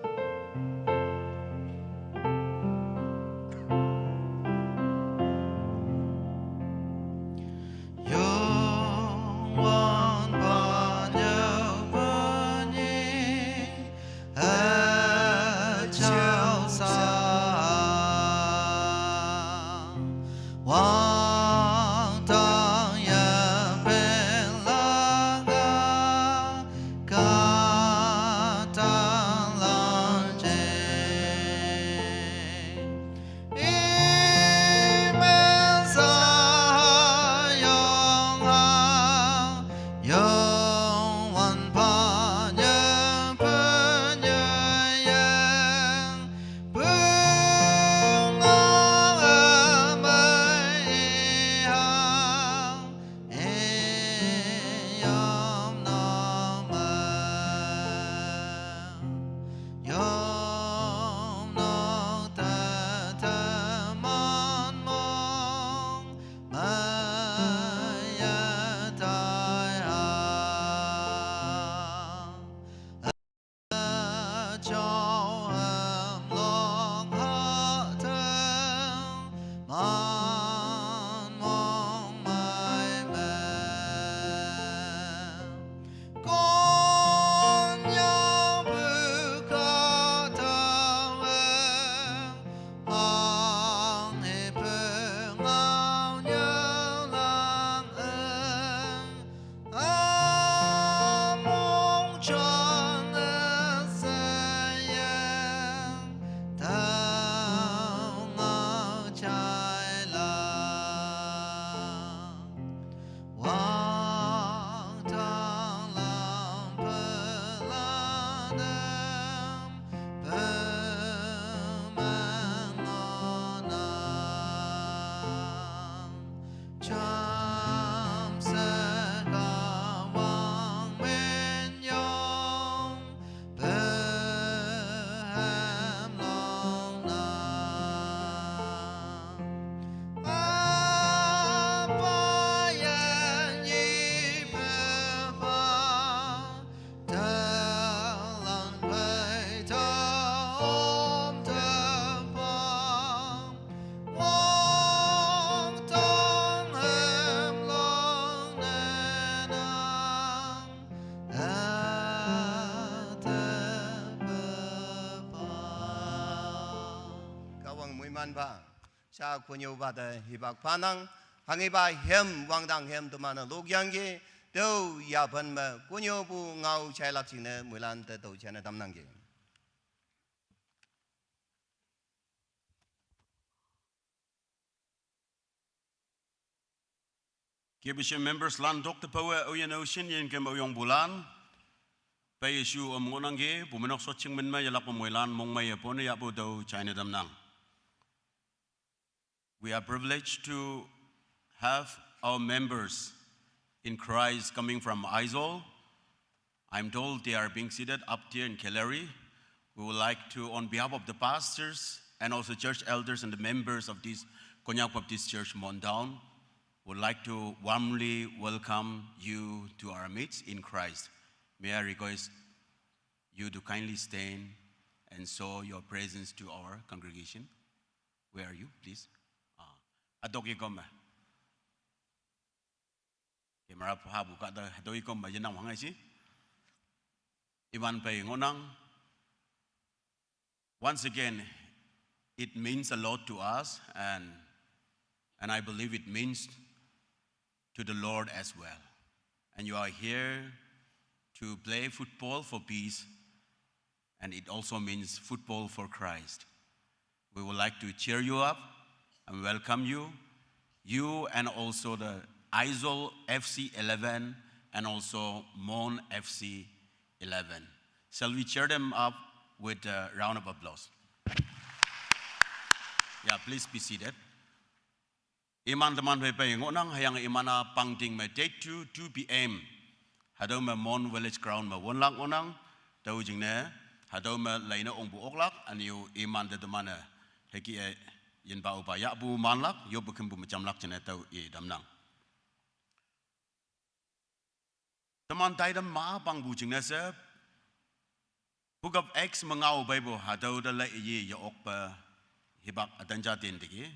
ba cha kunyo ba de hibak panang hangi ba hem wang dang hem to mana lok yang ge do ya ban ma kunyo bu ngau chai lak sing ne mui lan de do chen ne dam nang ge. KBCM members lan dok te pawe oyen ocean yen kem oyong bulan pa yesu ngonangge bumenok so chingmen ma yalak pamoilan mong may pone ya po do China damnang. We are privileged to have our members in Christ coming from Aizol. I'm told they are being seated up here in Kellery. We would like to, on behalf of the pastors and also church elders and the members of this Konyak Baptist Church Mondown, would like to warmly welcome you to our midst in Christ. May I request you to kindly stand and show your presence to our congregation. Where are you, please? Adoki goma. Marap habu kada adoki goma jenang wangai si. Iwan pay ngonang. Once again, it means a lot to us, and I believe it means to the Lord as well. And you are here to play football for peace, and it also means football for Christ. We would like to cheer you up and welcome you. you and also the Isol FC11 and also Mon FC11. Shall we cheer them up with a round of applause? Yeah, please be seated. Iman teman pepe ngonang hayang imana pangting me date 2 p.m. Hado me Mon Village Ground me wonlak ngonang tau jing ne hado me laina ong bu oklak aniu iman de temana heki yin ba upa ya bu manlak yo bukim bu macam lak jene tau damnang. Teman tay dam ma bang bu jing ne se Book of Acts mengau Bible hado de lai ye ya ok pa hibak atanja tin tiki.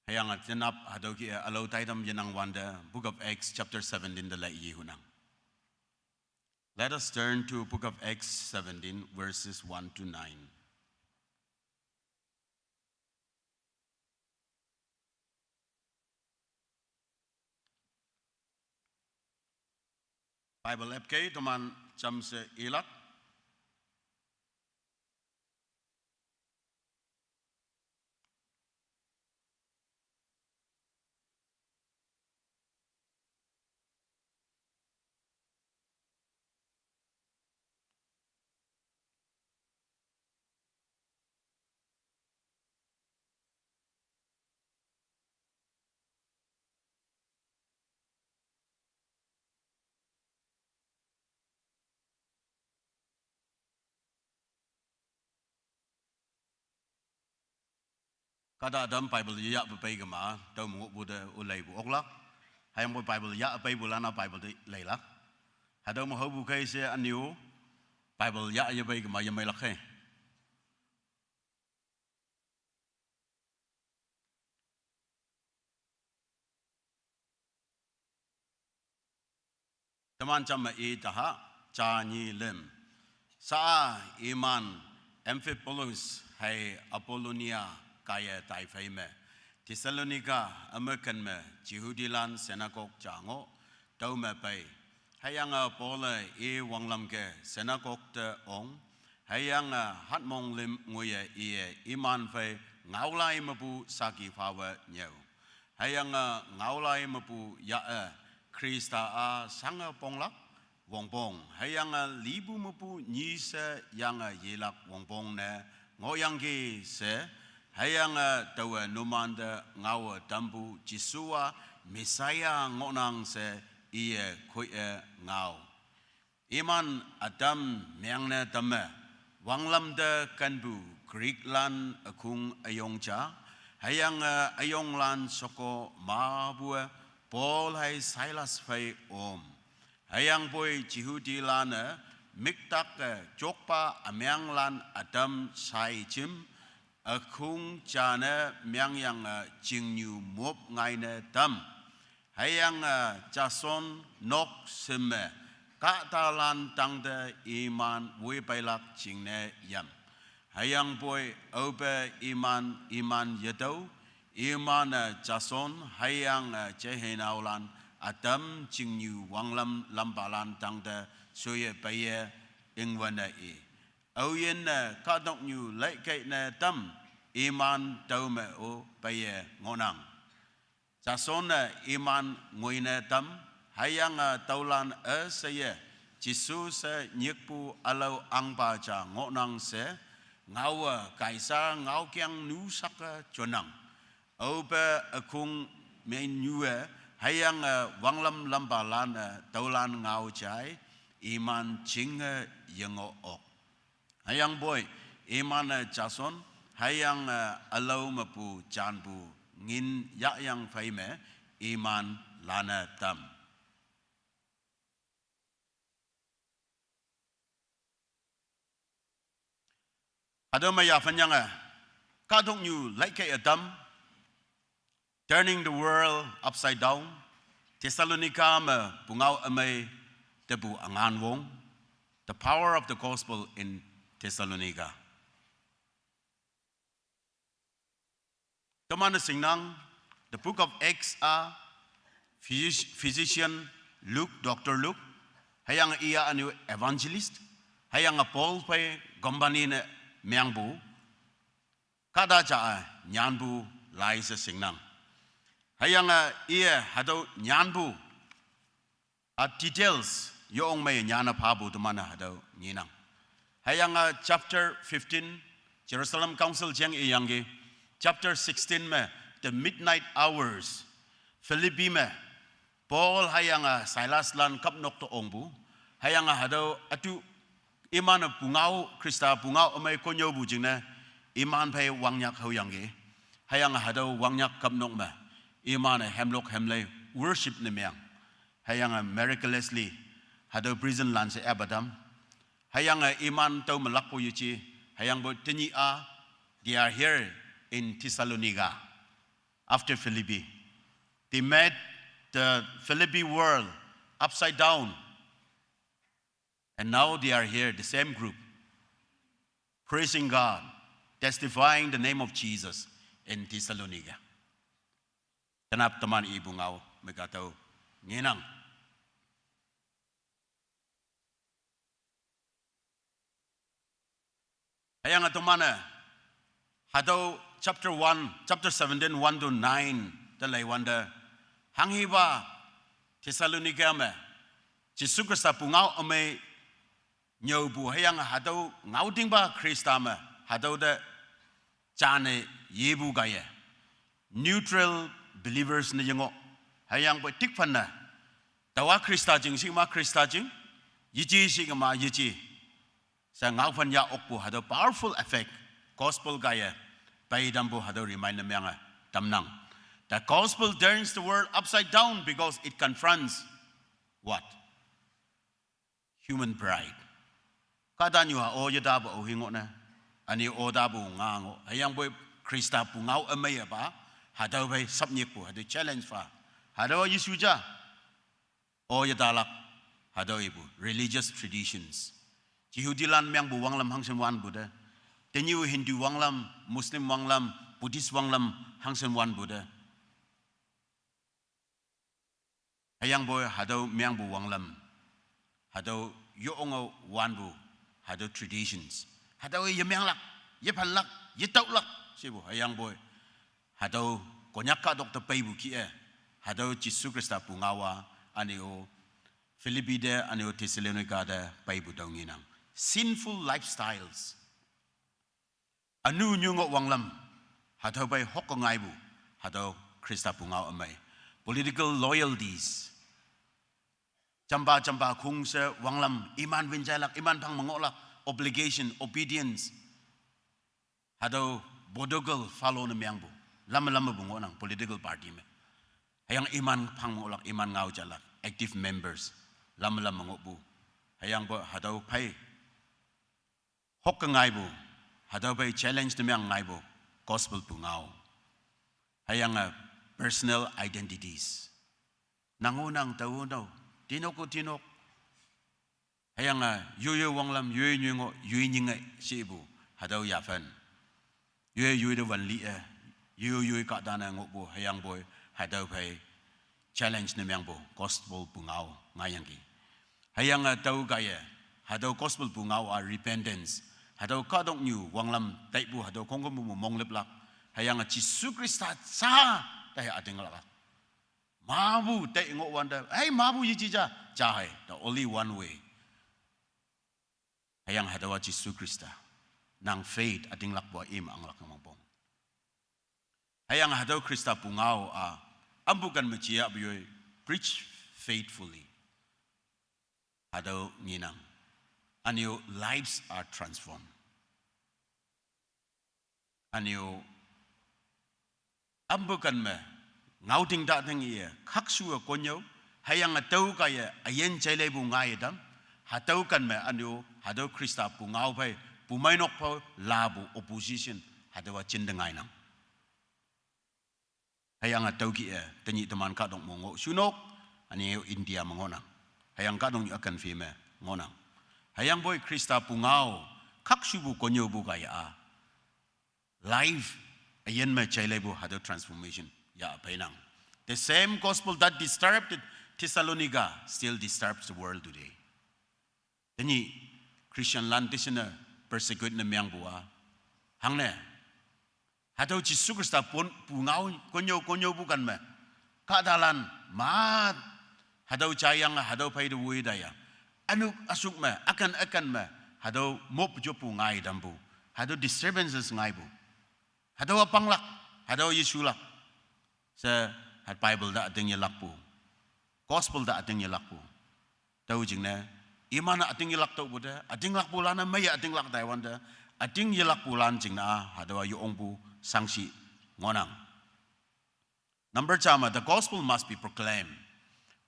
Hayang at janap hadaw ki alaw taydam yanang wanda Book of Acts chapter 17 the lai hunang. Let us turn to Book of Acts 17 verses 1 to 9. Bible FK teman jam se ilak. Kada adam Bible ya bepai gema tau mungu buda ulai bu oklak hayang boy Bible ya apai bulana Bible di lailak hadau mo hobu kai se aniu Bible ya bai gema ya mai lakhe teman chama taha cha ni lem sa iman Amphipolis hai Apollonia kaya tai fai me Thessalonica American me Jehudilan senakok chango tau me pai hayang Paul wanglam ke senakok te ong hayang hatmong lim ngoye iman fai ngaulai mapu saki fawa nyau hayang ngaulai mapu ya Krista sanga ponglak wongpong hayang libu mapu nyisa yang yelak wongpong ne ngoyang ki se hayang tawa numanda ngawa tambu Jisua Mesaya ngonang se koe ngau. Iman Adam meangna tamme wanglam de kanbu Greek lan akung ayong cha hayang ayong lan soko mabua Paul hay Silas fai om hayang boy Jehudi lan miktak jokpa amyang lan Adam sai chim akung chana myang yang jingnu mop ngai ne tam hayang jason nok seme ka talan tang de iman we bailak jingne yam hayang boy obe iman yadau iman jason hayang jehenaulan adam jingnu wanglam lambalan tang de soye baye ingwana Oyen ka dok nyu lai kai na tam iman tau me o paye ngonang. Jason iman ngoi na tam hayang taulan saye Jisu se nyekpu alau angpa cha ngonang se ngau kaisa ngau kyang nu sak chonang. Obe akung me nyue hayang wanglam lambalan taulan ngau chai iman ching yengo ok. Hayang boy iman Jason hayang alau mapu janbu ngin ya yang fai me iman lana tam. Ada maya fanyang kadong you like Adam turning the world upside down. Thessalonica me pungau amai tebu angan wong. The power of the gospel in Thessalonica. Teman singnang, the book of Acts physician Luke, Dr. Luke, hayang iya anu evangelist, hayang Paul pay gombani ne myangbu, kada cha nyanbu lai sa singnang. hayang ia hado nyanbu details yo ong may nyana pabu tumana hado nyinang hayang chapter 15 Jerusalem Council jeng iyangi chapter 16 me the midnight hours Philippi me Paul hayang Silas lan kapnok to ongbu hayang hado atu iman pungau Krista pungau amay konyo bu jingna iman pay wangyak hoyangi hayang hado wangyak kapnok me iman hemlok hemlay worship ne myang hayang miraculously hado prison lan se abadam hayang iman tau malakpo yuchi hayang bo tinyi they are here in Thessalonica after Philippi. They met the Philippi world upside down. And now they are here, the same group, praising God, testifying the name of Jesus in Thessalonica. Kenapa teman ibu ngau megataw nginang. Hayang atumana hado chapter 17 1 to 9 dalay wanda hanghiba Thessalonica me Jisu Krista pungau ame nyobu hayang hado ngauting ba Krista me hado de chane yebu gaya neutral believers na yango hayang boy tikpan na tawa Krista jing sigma Krista jing yiji sigma yiji sa ngaupan ya okpo hado powerful effect gospel gaya paidambo hado remind na mga tamnang the gospel turns the world upside down because it confronts what human pride kada nyo ha o yada ba o hingo na ani o da bu ngango hayang boy Krista pu ngau amay ba hado bay sapnyek po hado challenge fa hado yisuja o yada lak hado ibu religious traditions Jihudilan myang bu wanglam hangsen wan buda tenyu Hindu wanglam Muslim wanglam Buddhist wanglam hangsen wan buda hayang boy hado myang bu wanglam hado yoongo wan bu hado traditions hado yemyang lak yepan lak yetau lak sibu hayang boy hado konyak ka doktor paibu ki hado Jisu Krista pungawa anio Philippi de anio Thessalonica de paibu donginang sinful lifestyles anu nyungo wanglam hado bay hokongai bu hado Krista pungau amay political loyalties chamba kung se wanglam iman winjalak iman pang mangolak obligation obedience hado bodogal follow na miyang bu lama bungo ng political party me hayang iman pang mangolak iman ngau jalak active members lama mango bu hayang bo hado pay hokongai bu hado bay challenge na miyang ngai bu gospel pungau hayang personal identities nangunang tawunaw tinok hayang yuyo wanglam yuyo nyungo yuyo nyinga sibu hadaw yafen yuyo de wanli yuyo ka dana ngobo hayang boy hadaw pay challenge na myang bo gospel pungao ngayangi hayang taw gaya hadaw gospel pungao repentance hadaw kadong new wanglam taibu hadaw kongko mo monglip hayang Jisu Krista sa tayo ating lak mabu tay ngo wanda hey mabu yijija jahay the only one way hayang hadawa Jisu Krista nang faith ating lakbo im ang lakamangpong hayang hadaw Krista pungao ambukan mechia biyoy preach faithfully hadaw ninang anyo lives are transformed anyo ambukan me ngauting dating iya kaksu konyo hayang atau kaya ayen chele bu ngai dam hatau kan me anyo hado Krista pu ngau pai pu mainok po labu opposition hadawa chindengai nang hayang atau ki tanyi teman ka dong mongo sunok ani India mangona hayang ka dong akan fime ngona hayang boy Krista pu ngau kaksu bu konyo bu kaya life ayen me chele bu hado transformation ya painang the same gospel that disturbed Thessalonica still disturbs the world today Tani Christian land tisna persecute na miyang buwa hangne hadaw Jisu Krista pun pungau konyo bukan me kadalan ma hadaw chayang hadaw pay du wi daya anu asuk me akan me hadaw mop jopu ngai dambu hadaw disturbances ngai bu hadaw panglak hadaw yisulak sa hat bible da ating yalak pu gospel da ating yalak pu tau jing na imana ating yalak tau bu da ating lak pu lana maya ating lak taiwan da ating yalak pu lan jing na hadaw yu ong pu sangsi ngonang. Number chama, the gospel must be proclaimed.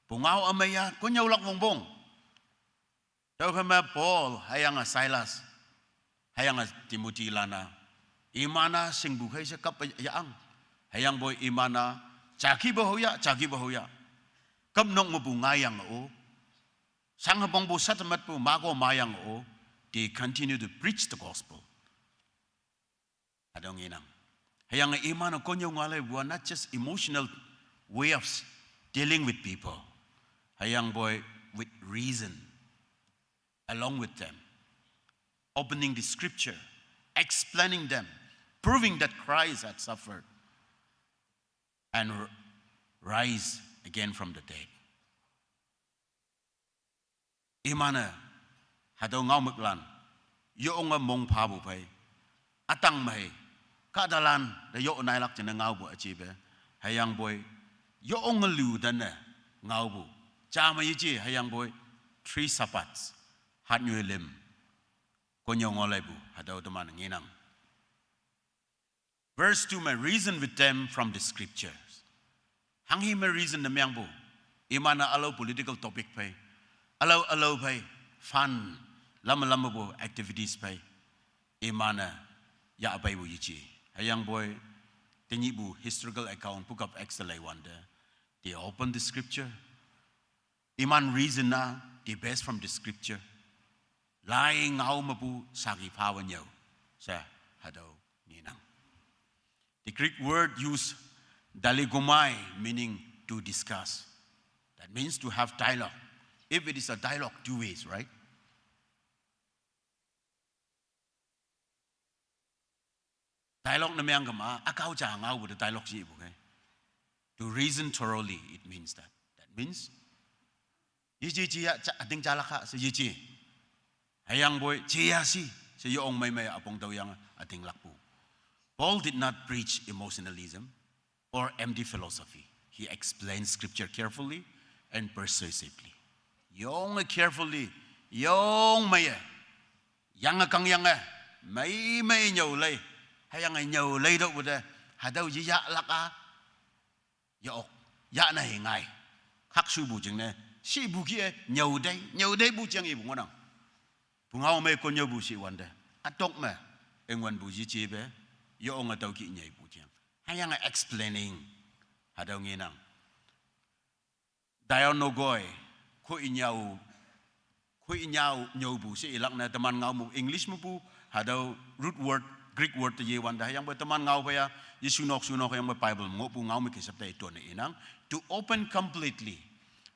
Pungaw amaya kunyaw lak bongbong. Tau kama Paul hayang Silas hayang Timothy lana imana sing buhay sa kapayaang hayang boy imana chaki bahoya kamnong mabungayang o sang habang busat mat po mago mayang o they continue to preach the gospel. Adong inang hayang imana kunyaw ngalay buwan not just emotional way of dealing with people hayang boy with reason along with them, opening the scripture, explaining them, proving that Christ had suffered and rise again from the dead. Imana hadaw ngaw muklan yoong mong pabu pay atang mahi kadalan da yo nailak jena ngaw bu achibe hayang boy yoong lu dan ngaw bu chama yiji hayang boy 3 sapats hat nyu lim konyo ngolay bu hadaw teman nginang. Verse 2 may reason with them from the scriptures. Hanghi may reason na miyang bu imana alaw political topic pay alaw pay fun lama bu activities pay imana ya apay bu yichi hayang boy tinyi bu historical account book of Acts lay wonder they open the scripture iman reason na the best from the scripture lying ngau mapu sagi pawanyo sa hadaw ninang. The Greek word used daligomai meaning to discuss. That means to have dialogue. If it is a dialogue, 2 ways, right? Dialogue na mayang kama akaw cha ngau with the dialogue si okay? To reason thoroughly, it means that. That means yichi ating chalaka sa yichi hayang boy chiyasi sa yoong may apong daw yang ating lakpo. Paul did not preach emotionalism or empty philosophy. He explained scripture carefully and persuasively. Yoong carefully, yoong may yang kang yang may nyawlay hayang nyawlay daw buda hadaw yiya laka yook ya na hingay haksu bujing na si buki nyawday bujang ibong nang pungaw may konyo busi wanda atok me engwan buji chibe yo nga daw ki nyay bujang hayang explaining hadaw nginang dayo no goy ko inyaw nyaw busi ilak na teman ngaw mo English mo po hadaw root word Greek word to ye wanda hayang ba teman ngaw pa ya yisunok yang may Bible mo po ngaw mi kisap ta ito na inang to open completely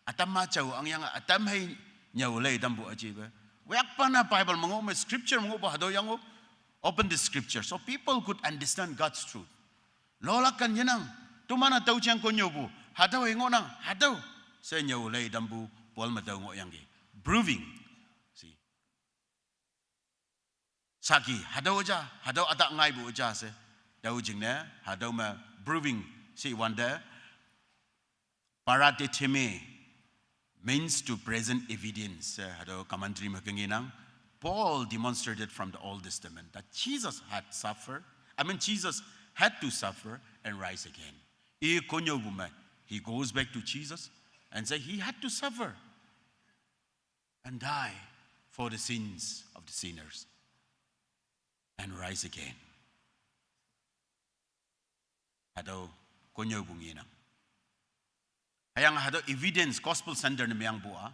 atam machaw ang yang atam hay nyawlay dambu achibe Wayak pa na Bible mga scripture mga pa hadaw yang open the scripture so people could understand God's truth. Lola kan yan ang tumana taw siyang konyo bu hadaw ingo nang hadaw sa inyo lay dambu Paul madaw ngo yang proving see saki hadaw ata ngay bu ja se daw jing na hadaw ma proving si wanda paratitime means to present evidence. Commentary makinginang Paul demonstrated from the Old Testament that Jesus had to suffer and rise again. He goes back to Jesus and says he had to suffer and die for the sins of the sinners and rise again. Hado konyo bunginang. Hayang hado evidence gospel center na miyang buha.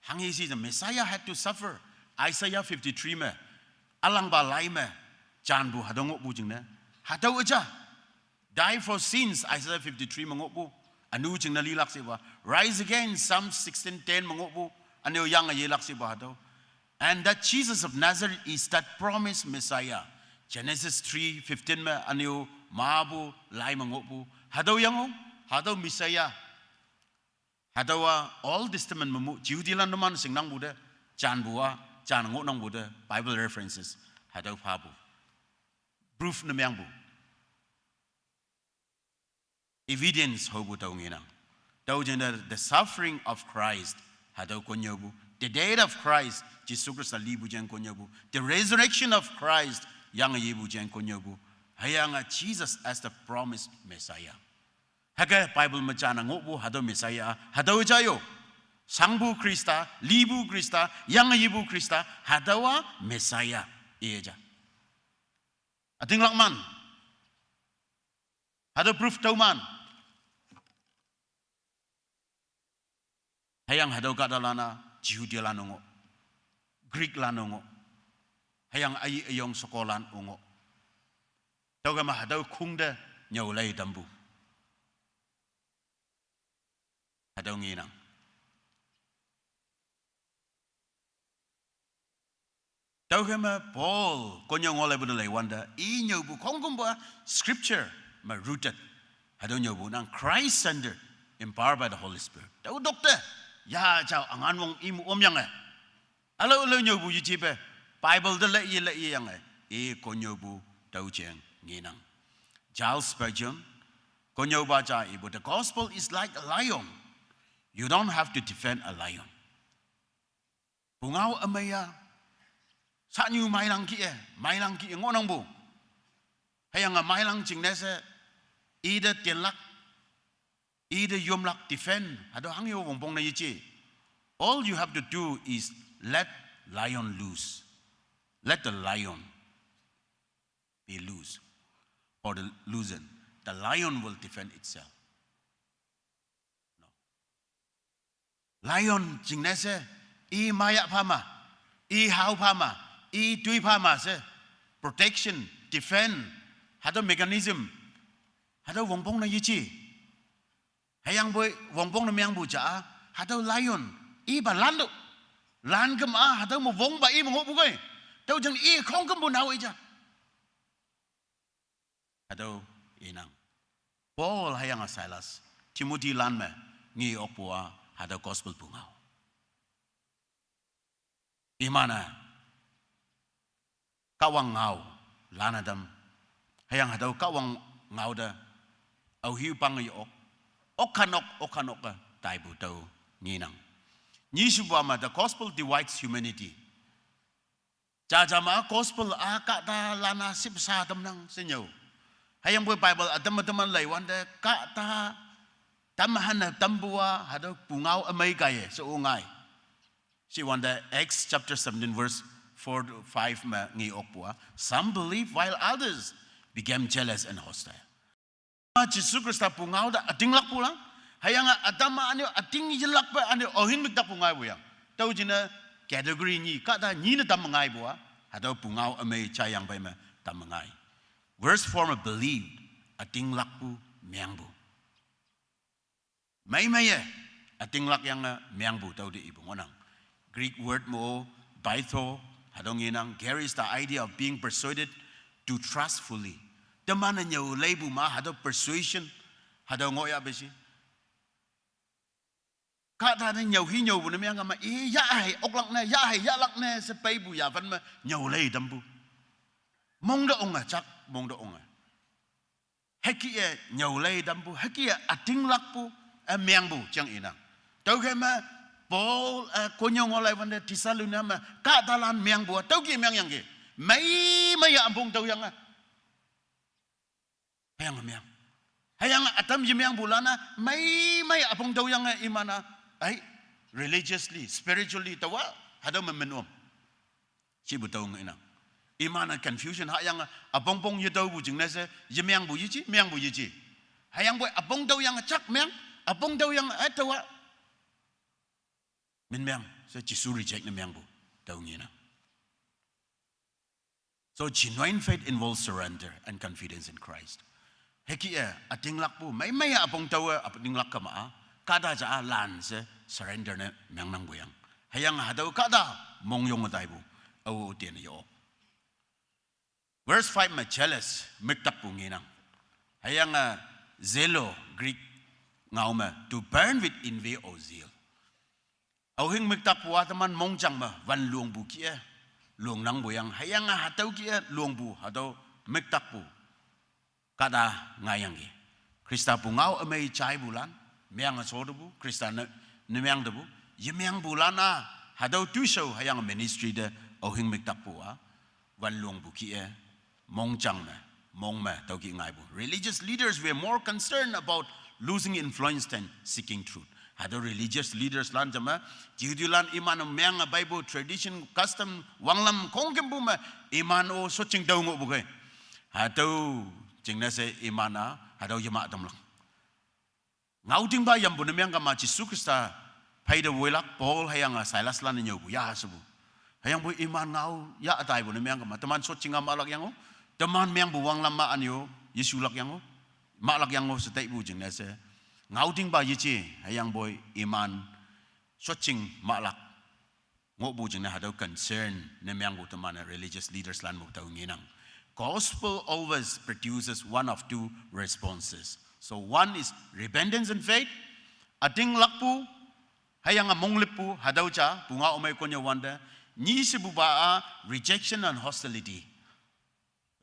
Hangi si the Messiah had to suffer. Isaiah 53 me. Alang balay me. Jan bu hado ngok bu jing na. Hado aja. Die for sins. Isaiah 53 mangok bu. Anu jing na lilak si ba. Rise again. Psalm 16:10 mangok bu. Anu yang ayilak si ba hado. And that Jesus of Nazareth is that promised Messiah. Genesis 3:15 me. Anu maabu lay mangok bu. Hado yang hado Messiah hadawa Old Testament mamu Judilan naman singnang Buddha chan bua chan ngot nang Buddha Bible references hadaw pabu proof na miyang bu evidence hobu taw nginang taw jenda the suffering of Christ hadaw konyobu the death of Christ Jesus Christ libu jen konyobu the resurrection of Christ yang yibu jen konyobu hayanga Jesus as the promised Messiah haga Bible macana ngobu hadaw Messiah hadaw jayo Sangbu Krista, Libu Krista, Yang Yibu Krista, hadawa Messiah. Iya. Ating lakman. Hadaw proof tauman. Hayang hadaw kadalana, Judea lanongo, Greek lanongo. Hayang ay ayong sokolan ungo. Tau kama hadaw kungda nyawlay dambu. Hadaw nginang. Tau kama Paul konyong oleh budalai wanda I nyobu kongkumba scripture ma rooted hado nyobu nang Christ centered empowered by the Holy Spirit. Tau dokter ya chao angan wong imu yang alo nyobu yujibe Bible de le yang konyobu tau cheng nginang. Charles Spurgeon konyoba cha ibu the gospel is like a lion. You don't have to defend a lion. Pungau amaya Saat nyu mai lang ki ngonang bu. Hayang mai lang jing nese either tian lak either yom lak defend hado hang yo wong bong na yichi. All you have to do is let lion loose. Let the lion be loose or the loosen. The lion will defend itself. No. Lion jing nese I maya pama I hau pama I tui pama se protection defend hado mechanism hado wongpong na yichi hayang boy wongpong na miyang buja hado lion I ba lan do lan kem hado mo wong ba I mo bugoy tau jang I khong kem bu nau ija hado inang Paul hayang Silas Timothy lan me ngi opua hado gospel pungau Imana kawang ngau lanadam hayang hadaw kawang ngau da au hiu pang yo okanok ka taibu tau nginang Nisubama the gospel divides humanity jajama gospel ka ta lana sip sa tam nang senyo hayang boy Bible adam lai wanda ka ta tamahan na tambua hadaw pungau amay kaye so ungai Si wanda Acts chapter 17 verse 4 to 5 ngi okpua. Some believe while others became jealous and hostile. Jesus Christ pungau da ating lak pulang. Hayanga adama anyo ating yelak pa anyo ohin mikta pungai buyang. Tau jina category ni kata ni na tamangai bua. Hadaw pungau amay chayang pa ma tamangai. Verse 4 believed ating lak pu miang bu. May ating lak yang miang bu tau di ibu ngonang. Greek word mo baitho hadong inang carries the idea of being persuaded to trust fully. Daman na nyaw label ma hado persuasion hado ngoya besi. Kata na nyaw hinyaw bu na miyang ama yahay oklak na yahay yalak na sa paybu yavan ma nyaw lay dambu. Mong da onga chak mong da onga. Heki nyaw lay dambu heki ating lakpu miyang bu chang inang. Tau kay ma Paul konyong olay wanda tisaluna ma ka dalan miang buat tau ki miang yang ki mai ampung tau yang hayang miang hayang atam ji miang bulana mai ampung tau yang imana ai religiously spiritually tawa hada memenuam si butau ngina imana confusion hayang apong pong yu tau bu jing na se ji miang bu yichi hayang boy apong tau yang chak miang apong tau yang tawa Min miang, so Jisu reject na miang bu, tau ngina. So genuine faith involves surrender and confidence in Christ. Heki ating lakpu, may apong tau ating lak kama, kada ja lan se surrender na miang nang buyang. Hayang hadaw kada mong yung matay bu, au tiyan yo. Verse 5 jealous, miktak po nginang. Hayang zelo, Greek ngau ma to burn with envy or zeal. Au hing miktak puwa teman mong chang ma van luong bu kia luong nang boyang hayang hatau kia luong bu hatau miktak pu kada ngayang gi. Krista pu ngau amei chai bulan meang asodo bu Krista ne meang de bu yemeang bulan a hatau tu show hayang ministry de au hing miktak puwa van luong bu kia mong chang ma mong ma tau ki ngai bu. Religious leaders were more concerned about losing influence than seeking truth. Ada religious leaders lan jama jiudilan iman meang Bible tradition custom wanglam kongkem buma iman o soching dau ngo bukai. Hadau jingna se imana hadau yama tamlang. Ngau ding ba yam buna meang kama Yesus Krista paida welak Paul hayang Silas lan nyobu ya subu. Hayang bu iman ngau ya atai buna meang kama teman soching amalak yango teman meang bu wanglam ma anyo Yesus lak yango malak yang ngau setai bu jingna se ngau ding ba yichi hayang boy iman soching malak ngau bu jingna hadau concern ne meang bu teman religious leaders lan mu tau nginang. Gospel always produces one of two responses. So one is repentance and faith. Ating lakpu hayang among lipu hadau cha bunga omay konya wanda ni sibu ba rejection and hostility.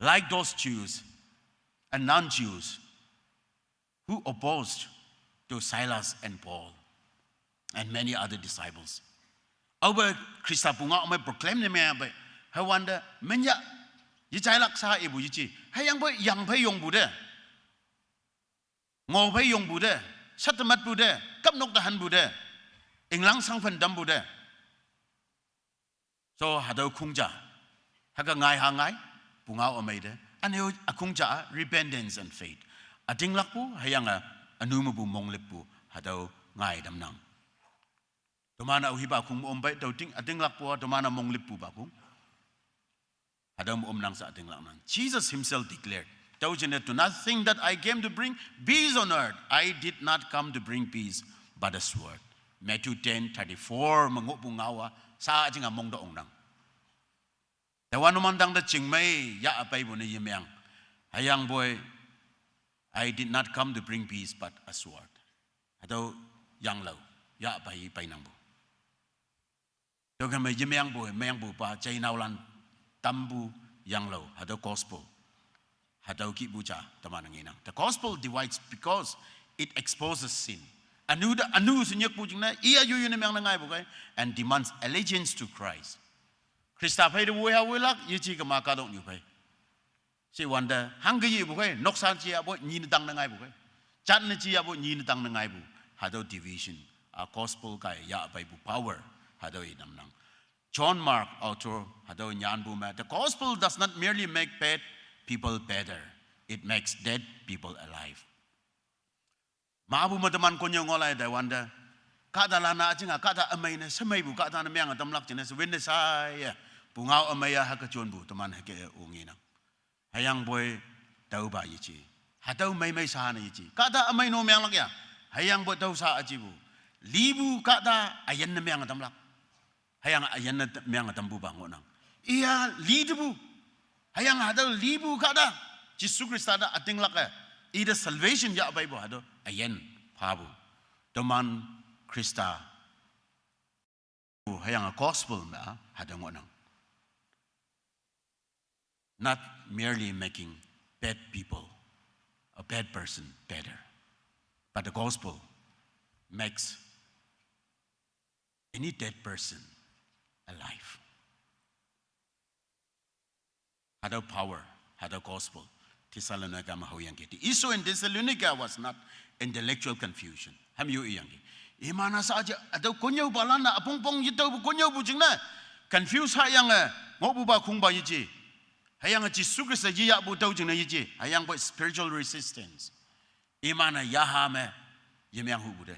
Like those Jews and non-Jews who opposed to Silas and Paul and many other disciples. Over Krista punga omay proclaim ne mea ba hawanda menya yichailak sa ibu yichi hayang boy yang pay yong bude ngo pay yong bude satamat bude kapnok tahan bude inglang sang pandam bude. So hadau kungja haga ngai hangai punga omay de anyo akungja repentance and faith. Ating lakpu hayang anumabu monglipu hadau ngai damnang. Tomana uhiba kung ombay daw ting ating lakpu tomana monglipu ba kung hadau omnang sa ating laknang. Jesus himself declared, to nothing that I came to bring peace on earth. I did not come to bring peace but a sword. Matthew 10:34 mangupu ngawa sa ating among da ongnang. Tawan numandang da chingmay ya apay bu ni yemyang hayang boy I did not come to bring peace but a sword. Hadau yang lau ya pai pai nang bu. Dogan may yemyang bu pa chay naulan tambu yang lau hadau gospel. Hadau ki bu cha tamanang inang. The gospel divides because it exposes sin. Anu sinyak bu jingna iya yu yun memang nangai bu kai and demands allegiance to Christ. Krista pai de bu ha wilak yichi ka makadong yu pai. Si wanda hangga yi bukai noksan chi abo nyin dang nangai bukai chat na chi abo nyin dang nangai bu hadau division a gospel kai ya bai bu power hadau idam nang. John Mark author hadau nyan bu ma the gospel does not merely make bad people better, it makes dead people alive. Maabu mataman konyo ngolai da wanda kada lana ajinga kada amay na samay bu kada na meang atam lak jina sa winde saya bungao amaya hakachon bu taman hake unginang. Hayang boy tau ba yichi hatau may sa na yichi kada amay no meang lakya hayang boy tau sa ajibu libu kada ayan na meang atam lak hayang ayan na meang atam bu bangonang iya libu hayang hatau libu kada Yesus Krista da ating lakya ida salvation ya bay bo hado ayan pabu teman Krista hayang gospel na hadang onang. Not merely making bad people, a bad person better, but the gospel makes any dead person alive. Hadaw power, hadaw gospel. Thessalonica mahuyang kiti. Issue in Thessalonica was not intellectual confusion. Ham yu iyang kiti. Imana sa aja adaw konyaw balan na apong yitaw bu konyaw bu jing na confuse hayang ngobu ba kung ba yiji. Hayang Yesus Kristus jiya bu tau jing na yiji. Hayang bo spiritual resistance. Imana yaha me yemyang hu bude.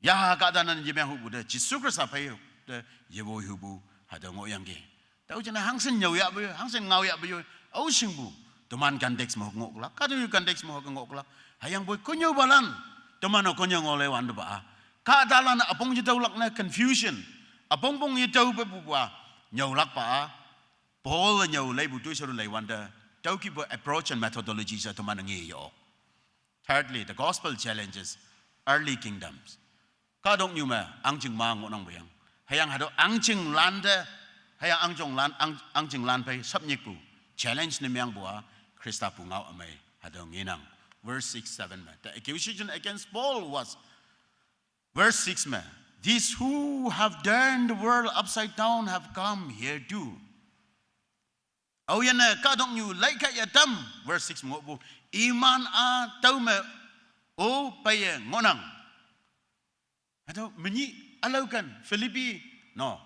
Yaha kadanan yemyang hu bude. Yesus Kristus payo de yewo hu bu hadaw ngoyang ki. Tau jing na hangsen nyaw ya bu, hangsen ngaw ya bu yo. Au sing bu. Teman kandex mo ngok la. Kadu yu kandex mo ngok la. Hayang boy konyaw balan. Teman o konyaw ngole wan ba. Kadalan apong yitaw lak na confusion. Apong yitaw ba bu ba. Nyaw lak pa. Paul nyaw lay bu tu suru lay wanda. Tau ki bo approach and methodology sa teman ngi yo. Thirdly, the gospel challenges early kingdoms. Ka dong nyu ma ang ching ma ngo nang buyang. Hayang hado ang ching lan de hayang ang ching lan pai sap nyik pu. Challenge ni myang bua Christa pu ngau amai hado nginang. Verse 6, 7 ma. The accusation against Paul was verse 6 ma. These who have turned the world upside down have come here too. Au yan na ka dong nyu lai ka ya tam verse 6 ngo bu iman a tau ma o pai ngonang. Hado menyi alaukan Filipi no.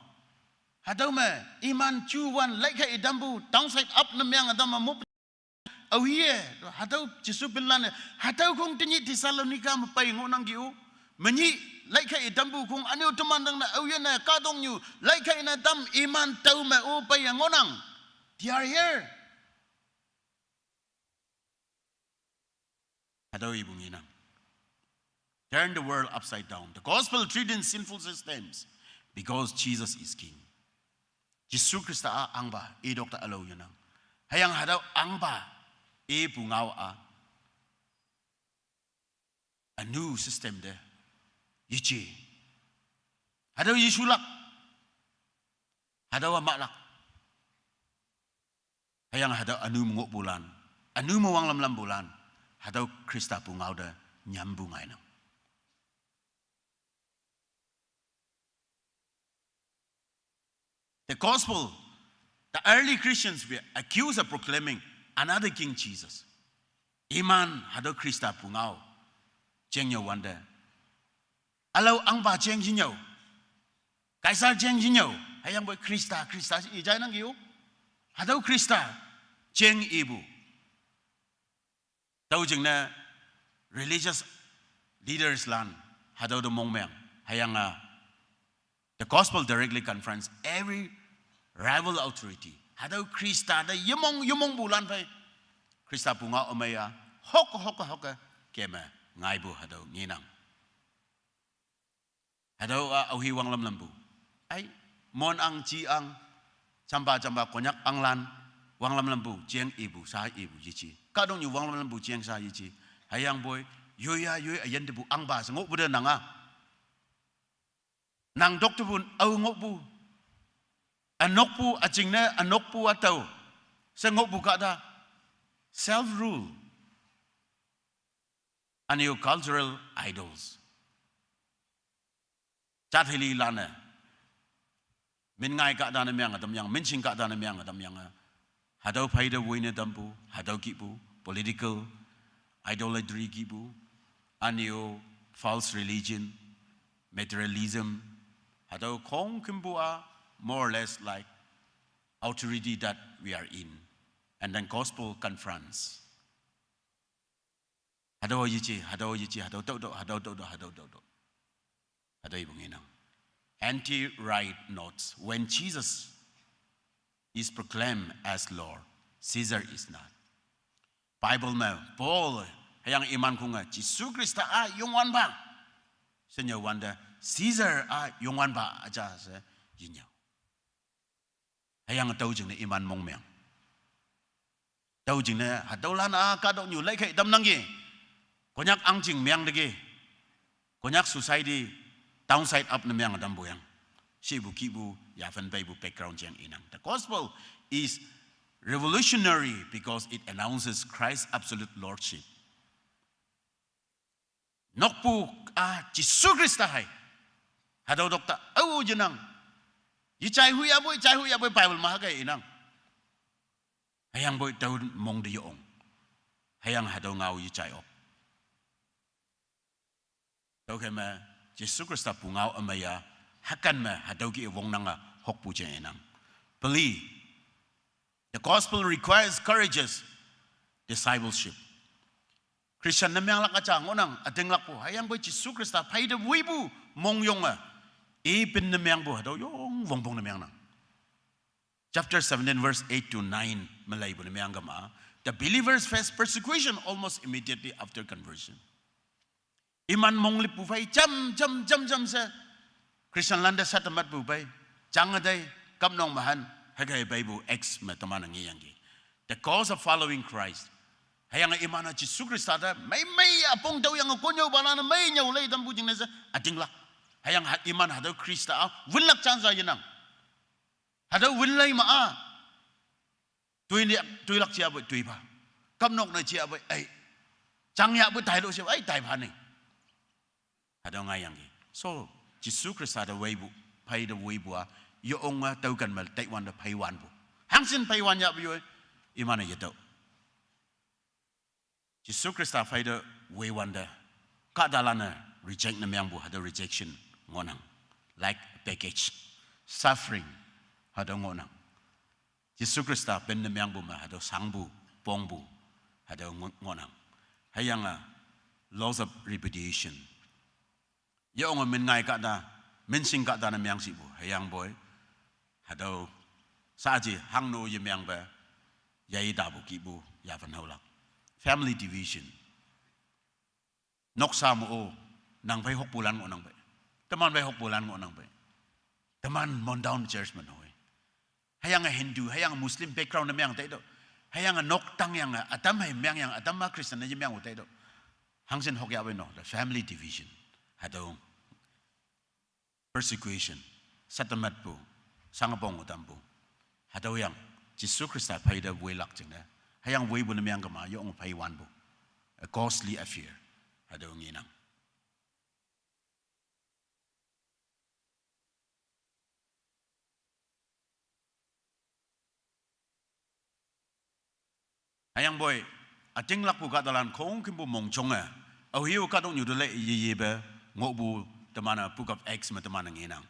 Hado ma iman chu wan lai ka idambu downside up na myang adam ma mo. Au ye hado Jesu pinlan hado kong tinyi Tesalonika ma pai ngonang giu menyi lai ka idambu kong anyo tumandang na au yan na ka dong nyu lai ka ina dam iman tau ma o pai ngonang. They are here. Hadaw ibong inang. Turn the world upside down. The gospel treating sinful systems because Jesus is king. Jesu Krista a ang ba idok ta alaw yun ang. Hayang hadaw ang ba ipungaw a. A new system de. Yichi. Hadaw yisulak. Hadaw maklak. Hayang hadaw anu mungok bulan, anu mawang lam bulan, hadaw Krista pungaw da nyambung ay nang. The gospel, the early Christians were accused of proclaiming another King Jesus. Iman hadaw Krista pungaw, jeng nyaw wanda. Alaw ang ba jeng jinyaw, kaisar jeng jinyaw, hayang boy Krista ijay nang iyo. Hadaw Krista jeng ibu. Tau jeng na religious leaders lan hadaw do mong meng hayang the gospel directly confronts every rival authority. Hadaw Krista da yumong bulan pai. Krista punga omaya hoka kema ngai bu hadaw nginang. Hadaw auhiwang lambu. Ay mon ang chi ang Chamba konyak anglan wang lam lambu jeng ibu sa ibu yichi. Kadong yu wang lam lambu jeng sa yichi. Hayang boy yoya ayan debu ang ba ngok bu de nanga. Nang doktor pun au ngok bu. Anok pu acing na anok pu atau. Sa ngok bu kada self rule. And your cultural idols. Chat hili lana. Min ngai ka dana myang adam yang min sing ka dana myang adam yang hadaw paida wina dampu hadaw kipu political idolatry kipu anio false religion materialism hadaw kong kimbua more or less like authority that we are in and then gospel confronts hadaw yichi hadaw ibong inang anti-right notes. When Jesus is proclaimed as Lord, Caesar is not. Bible mo, Paul, hayang iman ko nga, Jesu Krista yung wan ba? Sa niya wanda, Caesar yung wan ba? Aja sa yun niya. Hayang tawjing na iman mong miyang. Tawjing na, hataw lan kadok nyo, like dam nanggi. Konyak ang jing miyang lagi. Konyak society, downside up na miyang adam buyang. Shibu kibu yafen bay bu background jeng inang. The gospel is revolutionary because it announces Christ's absolute lordship. Nokpu Jesu Krista hay. Hadaw dokta awu jenang. Yichay huya boy Bible mahagay inang. Hayang boy daw mong diyoong. Hayang hadaw ngaw yichay op. Daw kema Jesu Krista pungaw amaya hakan ma hadaw ki wong nanga hokpu jen inang. Believe. The gospel requires courageous discipleship. Christian na miyang lakachang unang ating lakpo hayang boy Jesu Krista paida wibu mong yung ipin na miyang bu hadaw yung wongbong na miyang nang. Chapter 17 verse 8 to 9 malay bu na miyang gama. The believers face persecution almost immediately after conversion. Iman mong lipu fay jam sa Christian landa sa tamat bu fay jangaday kamnong mahan hagay bay bu ex mataman ang iyang gi. The cause of following Christ hayang imana Jesu Krista da may apong daw yang konyo balana may nyaw lay dambu jing nesa ating lak hayang iman hadaw Krista winlak chansa yinang hadaw winlay maa tuilak siya boy tuiba kamnok na siya boy ay changya boy tayo siya ay tayo paning hadaw ngayang so Jesu Krista da way bu pay da way bu yung tàu cần mà tay wan da pay wan bu hang sin pay wan ya bu imana yito Jesu Krista pay da way wan da kadalana reject na myang bu hada rejection ngonang like package suffering hada ngonang Jesu Krista ben na myang bu ma hada sangbu pongbu hada ngonang hayang laws of repudiation yung min ngai ka da min sing ka da na myang si bu hayang boy hado sa ji hang no ye myang ba yai da bu ki bu ya van holak family division nok sa mo o nang bai hok bulan ngonang ba taman bai hok bulan ngonang ba taman mon down church man hoy hayang a Hindu hayang a Muslim background na myang tai do hayang a nok tang yang atam hay myang yang atam ma Christian na ye myang tai do hang sen hok ya ba no the family division hado persecution settlement po sangabong utam po hadaw yang Jesu Krista pay da way lak jing na hayang way bu na myang kama yung pay wan po a costly affair hadaw nginang hayang boy ating lak po kadalan kong kimbo mong chonga au hiu kadong nyudule ye ba ngobu temana book of Acts matemana nginang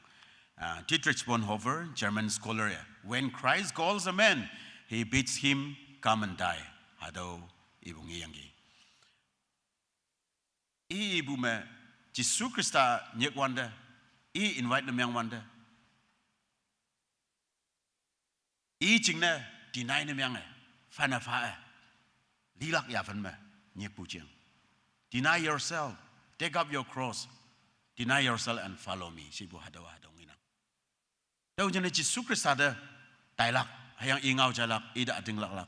Dietrich Bonhoeffer, German scholar, when Christ calls a man, he bids him come and die. Hado ibung iyangi. Ibu me Jesu Krista nyek wanda, invite na myang wanda. Jing na deny na myang fana fa lilak ya fan me nyek bu jing. Deny yourself, take up your cross, deny yourself and follow me. Sibu hado nginang. Tau jene Jesu Krista da tai lak hayang ingau jalak ida ating lak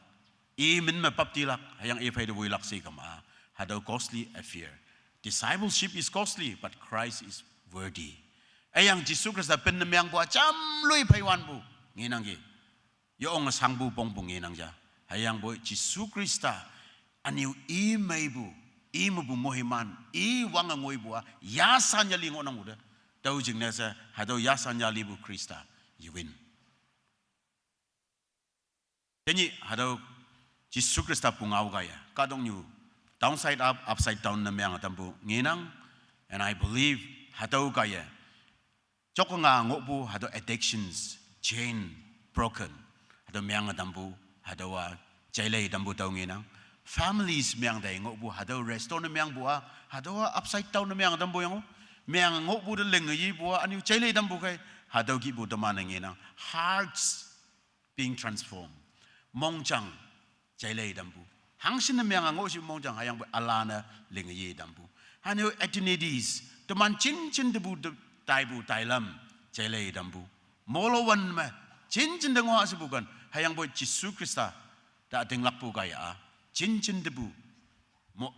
min ma pap tilak hayang ifai da lak si kama hado costly affair discipleship is costly but Christ is worthy ayang Jesu Krista pen myang bo cham lui phaiwan bu nginang gi yo ong sang bu pong bu nginang ja hayang boy Jesu Krista aniu mai bu mu bu mohiman wang ngoi bu ya sanya lingo nang uda tau jing nesa hado ya sanya libu Krista you win. Jadi hado Jesu Krista pungau gaya. Kadong you downside up, upside down na myang atampu nginang, and I believe hado gaya. Joko nga ngobu hado addictions, chain broken. Hado myang atampu hado jailay atampu tau nginang. Families myang day ngobu hado restore na myang bua hado upside down na myang atampu yang myang ngobu de lengayi bua anu jailay atampu kay. Hadaw gibu daman nginang hearts being transformed mongjang jailay dambu hangsin na myang ngo si mongjang hayang alana lingaye dambu hanu etinides daman chin debu taibu tailam jailay dambu molowan ma chin dengo asibukan hayang boy Jesu Krista da ating lakpu kaya chin debu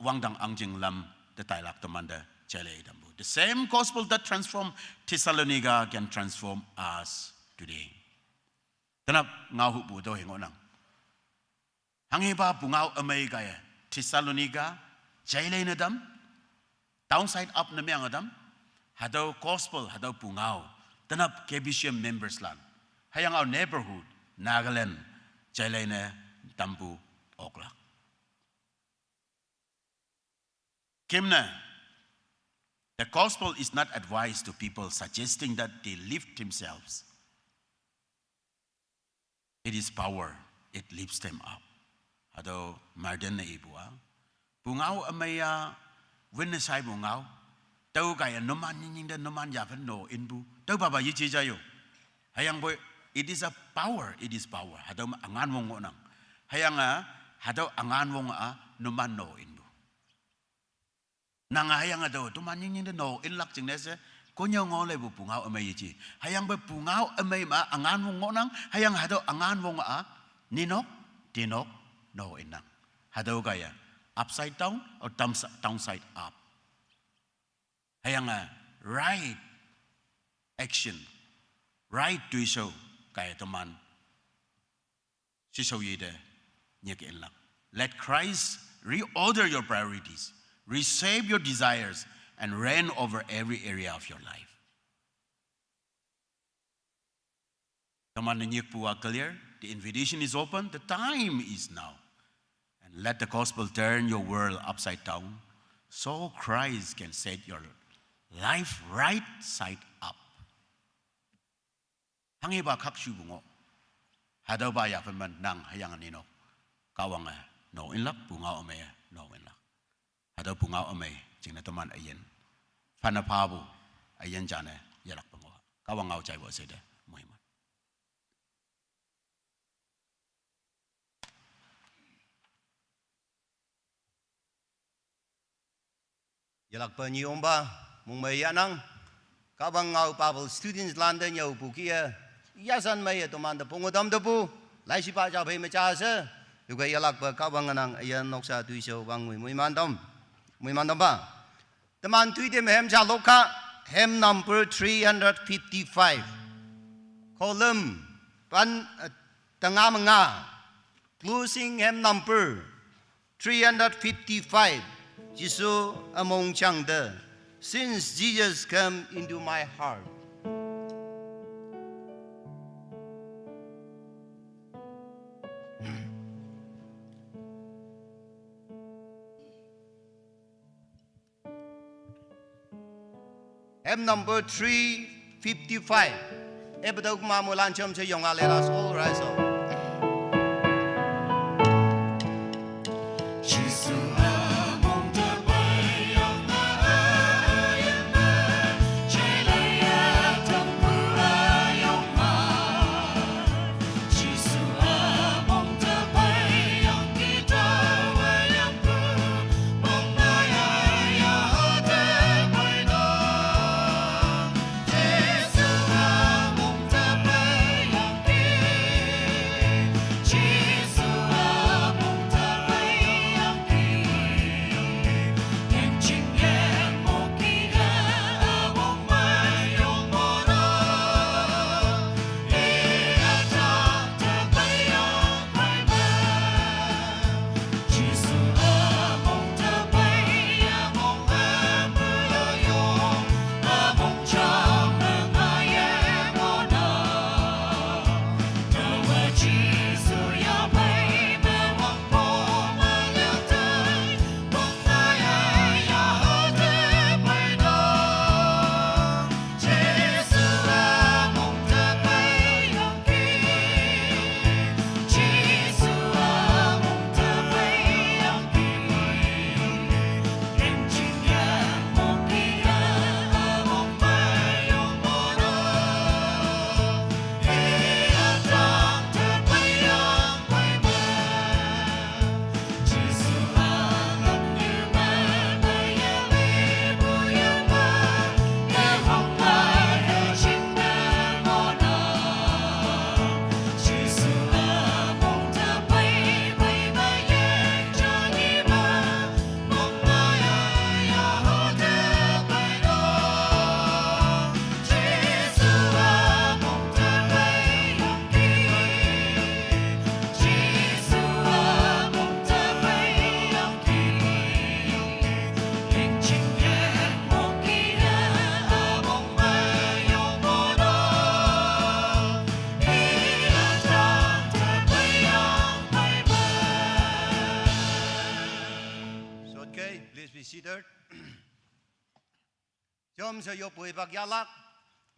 wangdang angjing lam da tailak damanda jailay dambu. The same gospel that transformed Thessalonica can transform us today. Tanap ngau bu do hingonang. Hangiba bungau amay kaya Thessalonica jailay na dam downside up na myang adam hadaw gospel hadaw bungau tanap KBCM members lan hayang our neighborhood Nagaland jailay na dambu oklak. Kimna the gospel is not advice to people suggesting that they lift themselves. It is power. It lifts them up. Hado marden na ibua. Bungaw amaya winesay bungaw. Tau kaya noman nining da noman yavan no inbu. Tau baba yichi jayo. Hayang boy, it is a power. It is power. Hado angan wong nang. Hayang hado angan wong noman no inbu. Nangayang ado tumaning ni no inlak jing nese konyo ngole bu pungau amay ji hayang ba pungau amay ma angan wong nang hayang hado angan wong dinok no inang Hado kaya upside down or downside up. Hayang right action, right tuiso kaya teman. Sisaw yide nyek inlak. Let Christ reorder your priorities, reshape your desires, and reign over every area of your life. Teman nyek puwa clear. The invitation is open. The time is now. And let the gospel turn your world upside down so Christ can set your life right side up. Hangiba kakshu bungo. Hadaw ya peman nang hayang nino. Kawang no inlak bunga ome no inlak. Hadaw bunga ome jing na teman ayen. Fanapabu ayen jane yalak bungo. Kawang au cai bo sede muhiman. Yalak pa ni omba mung may yanang kabang ngau Bible students London yau bukia yasan may tuman da pungodam da pu lai si pa ja phe ma cha se yu ga yalak pa kabang anang ayan noksa tui so bang mui man dam ba taman tui dem hem cha lokha hem number 355 column pan tanga manga closing hem number 355 Jesus among chang de since Jesus came into my heart. Hymn number 355. Ebedok mamulan chom se yong let us all rise up.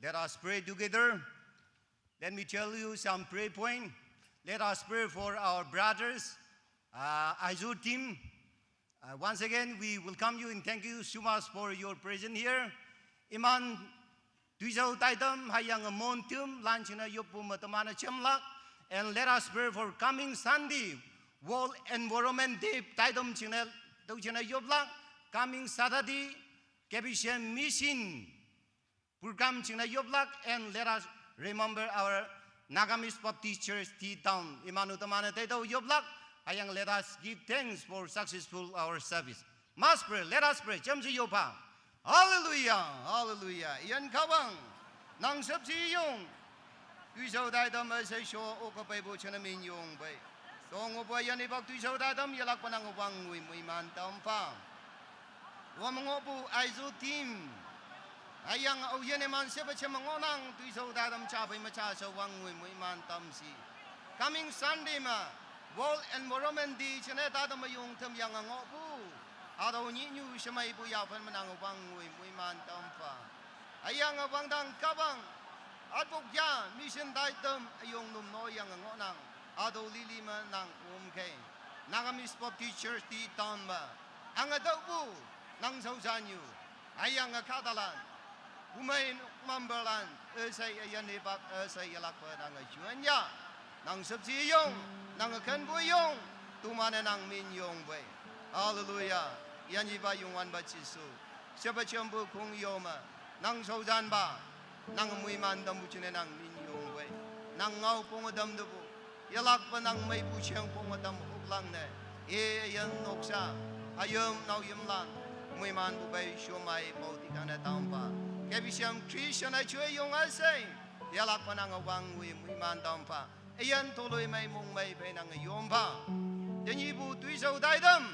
Let us pray together. Let me tell you some prayer point. Let us pray for our brothers, Azur team. Once again, we welcome you and thank you so much for your presence here. Iman tuisaw taidam hayang montum lanchina yopu matamana chemlak, and let us pray for coming Sunday, World Environment Day taidam china china yoblak, coming Saturday, KBCM mission program china yoblak, and let us remember our Nagamis Baptist Church T Town Imanu tamana taidam yoblak, Ayang let us give thanks for successful our service. Must pray. Let us pray. Chấm chữ pa. Hallelujah. Hallelujah. Yan kawang nang sắp chi yung. Tuy sâu đại tâm ở xây số ô có bay bộ chân mình yung bay. Song ngô bay yan ibag tuy sâu đại tâm yalak pa nang ubang ngui mui man tam pa. Wam ngô bu ai zu team. Ayang au yan eman seba chema ngonang tuy sâu đại tâm cha bay ma cha sâu wang ngui mui man tam si. Coming Sunday ma. Wall environment di chene ta tâm yung tham yang ngô bu. Ado ni nyu semai bu ya pan manang ubang ngui mui man tam pa. Ayang abang dang kabang. At bukya, mission daitem ayong numno yang ngonang. Ado lilima nang umke. Nangami sport teachers di tamba. Ang adabu nang sausanyu. Ayang katalan. Umain mambalan. Esay ayan ibak esay yalak pa nang juanya. Nang subsiyong. Nang kanbuyong. Tumana nang minyong bay. Hallelujah. Yan iba yung wan bachisu. Siapa chambu kung yoma. Nang sausan ba. Nang mui man dam buchine nang minyong way nang ngau pong dam do yalak pa nang may buchang pong dam uklang ne yan noksa ayom nau yum lan mui man bu bay shomai bauti kana tampa KBCM Christian ay chue yung asay yalak pa nang awang mui man tampa yan tuloy may mong may bay nang yom pa yanyi bu tui sau dai dam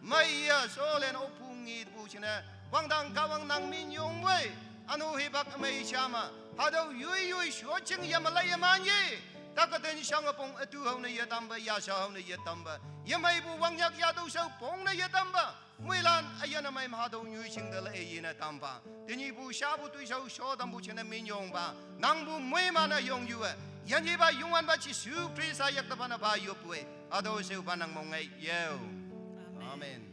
may solen opungit buchine wang dang kawang nang minyong way anu hibak may siyama hadaw yui shoching yamalay yamanyi takaten siyang pong atuhaw na yatamba yasahaw na yatamba yamay buwang yak yadaw sa pong na yatamba muilan ayan na may mahadaw nyusing dala ayin na tamba tinyi bu shabu tu isaw shodam bu chena minyong ba nang bu muy mana yung yuwa yan yiba yungan ba chi su prisa yak taba na ba yupwe adaw sa upanang mongay yo Amen.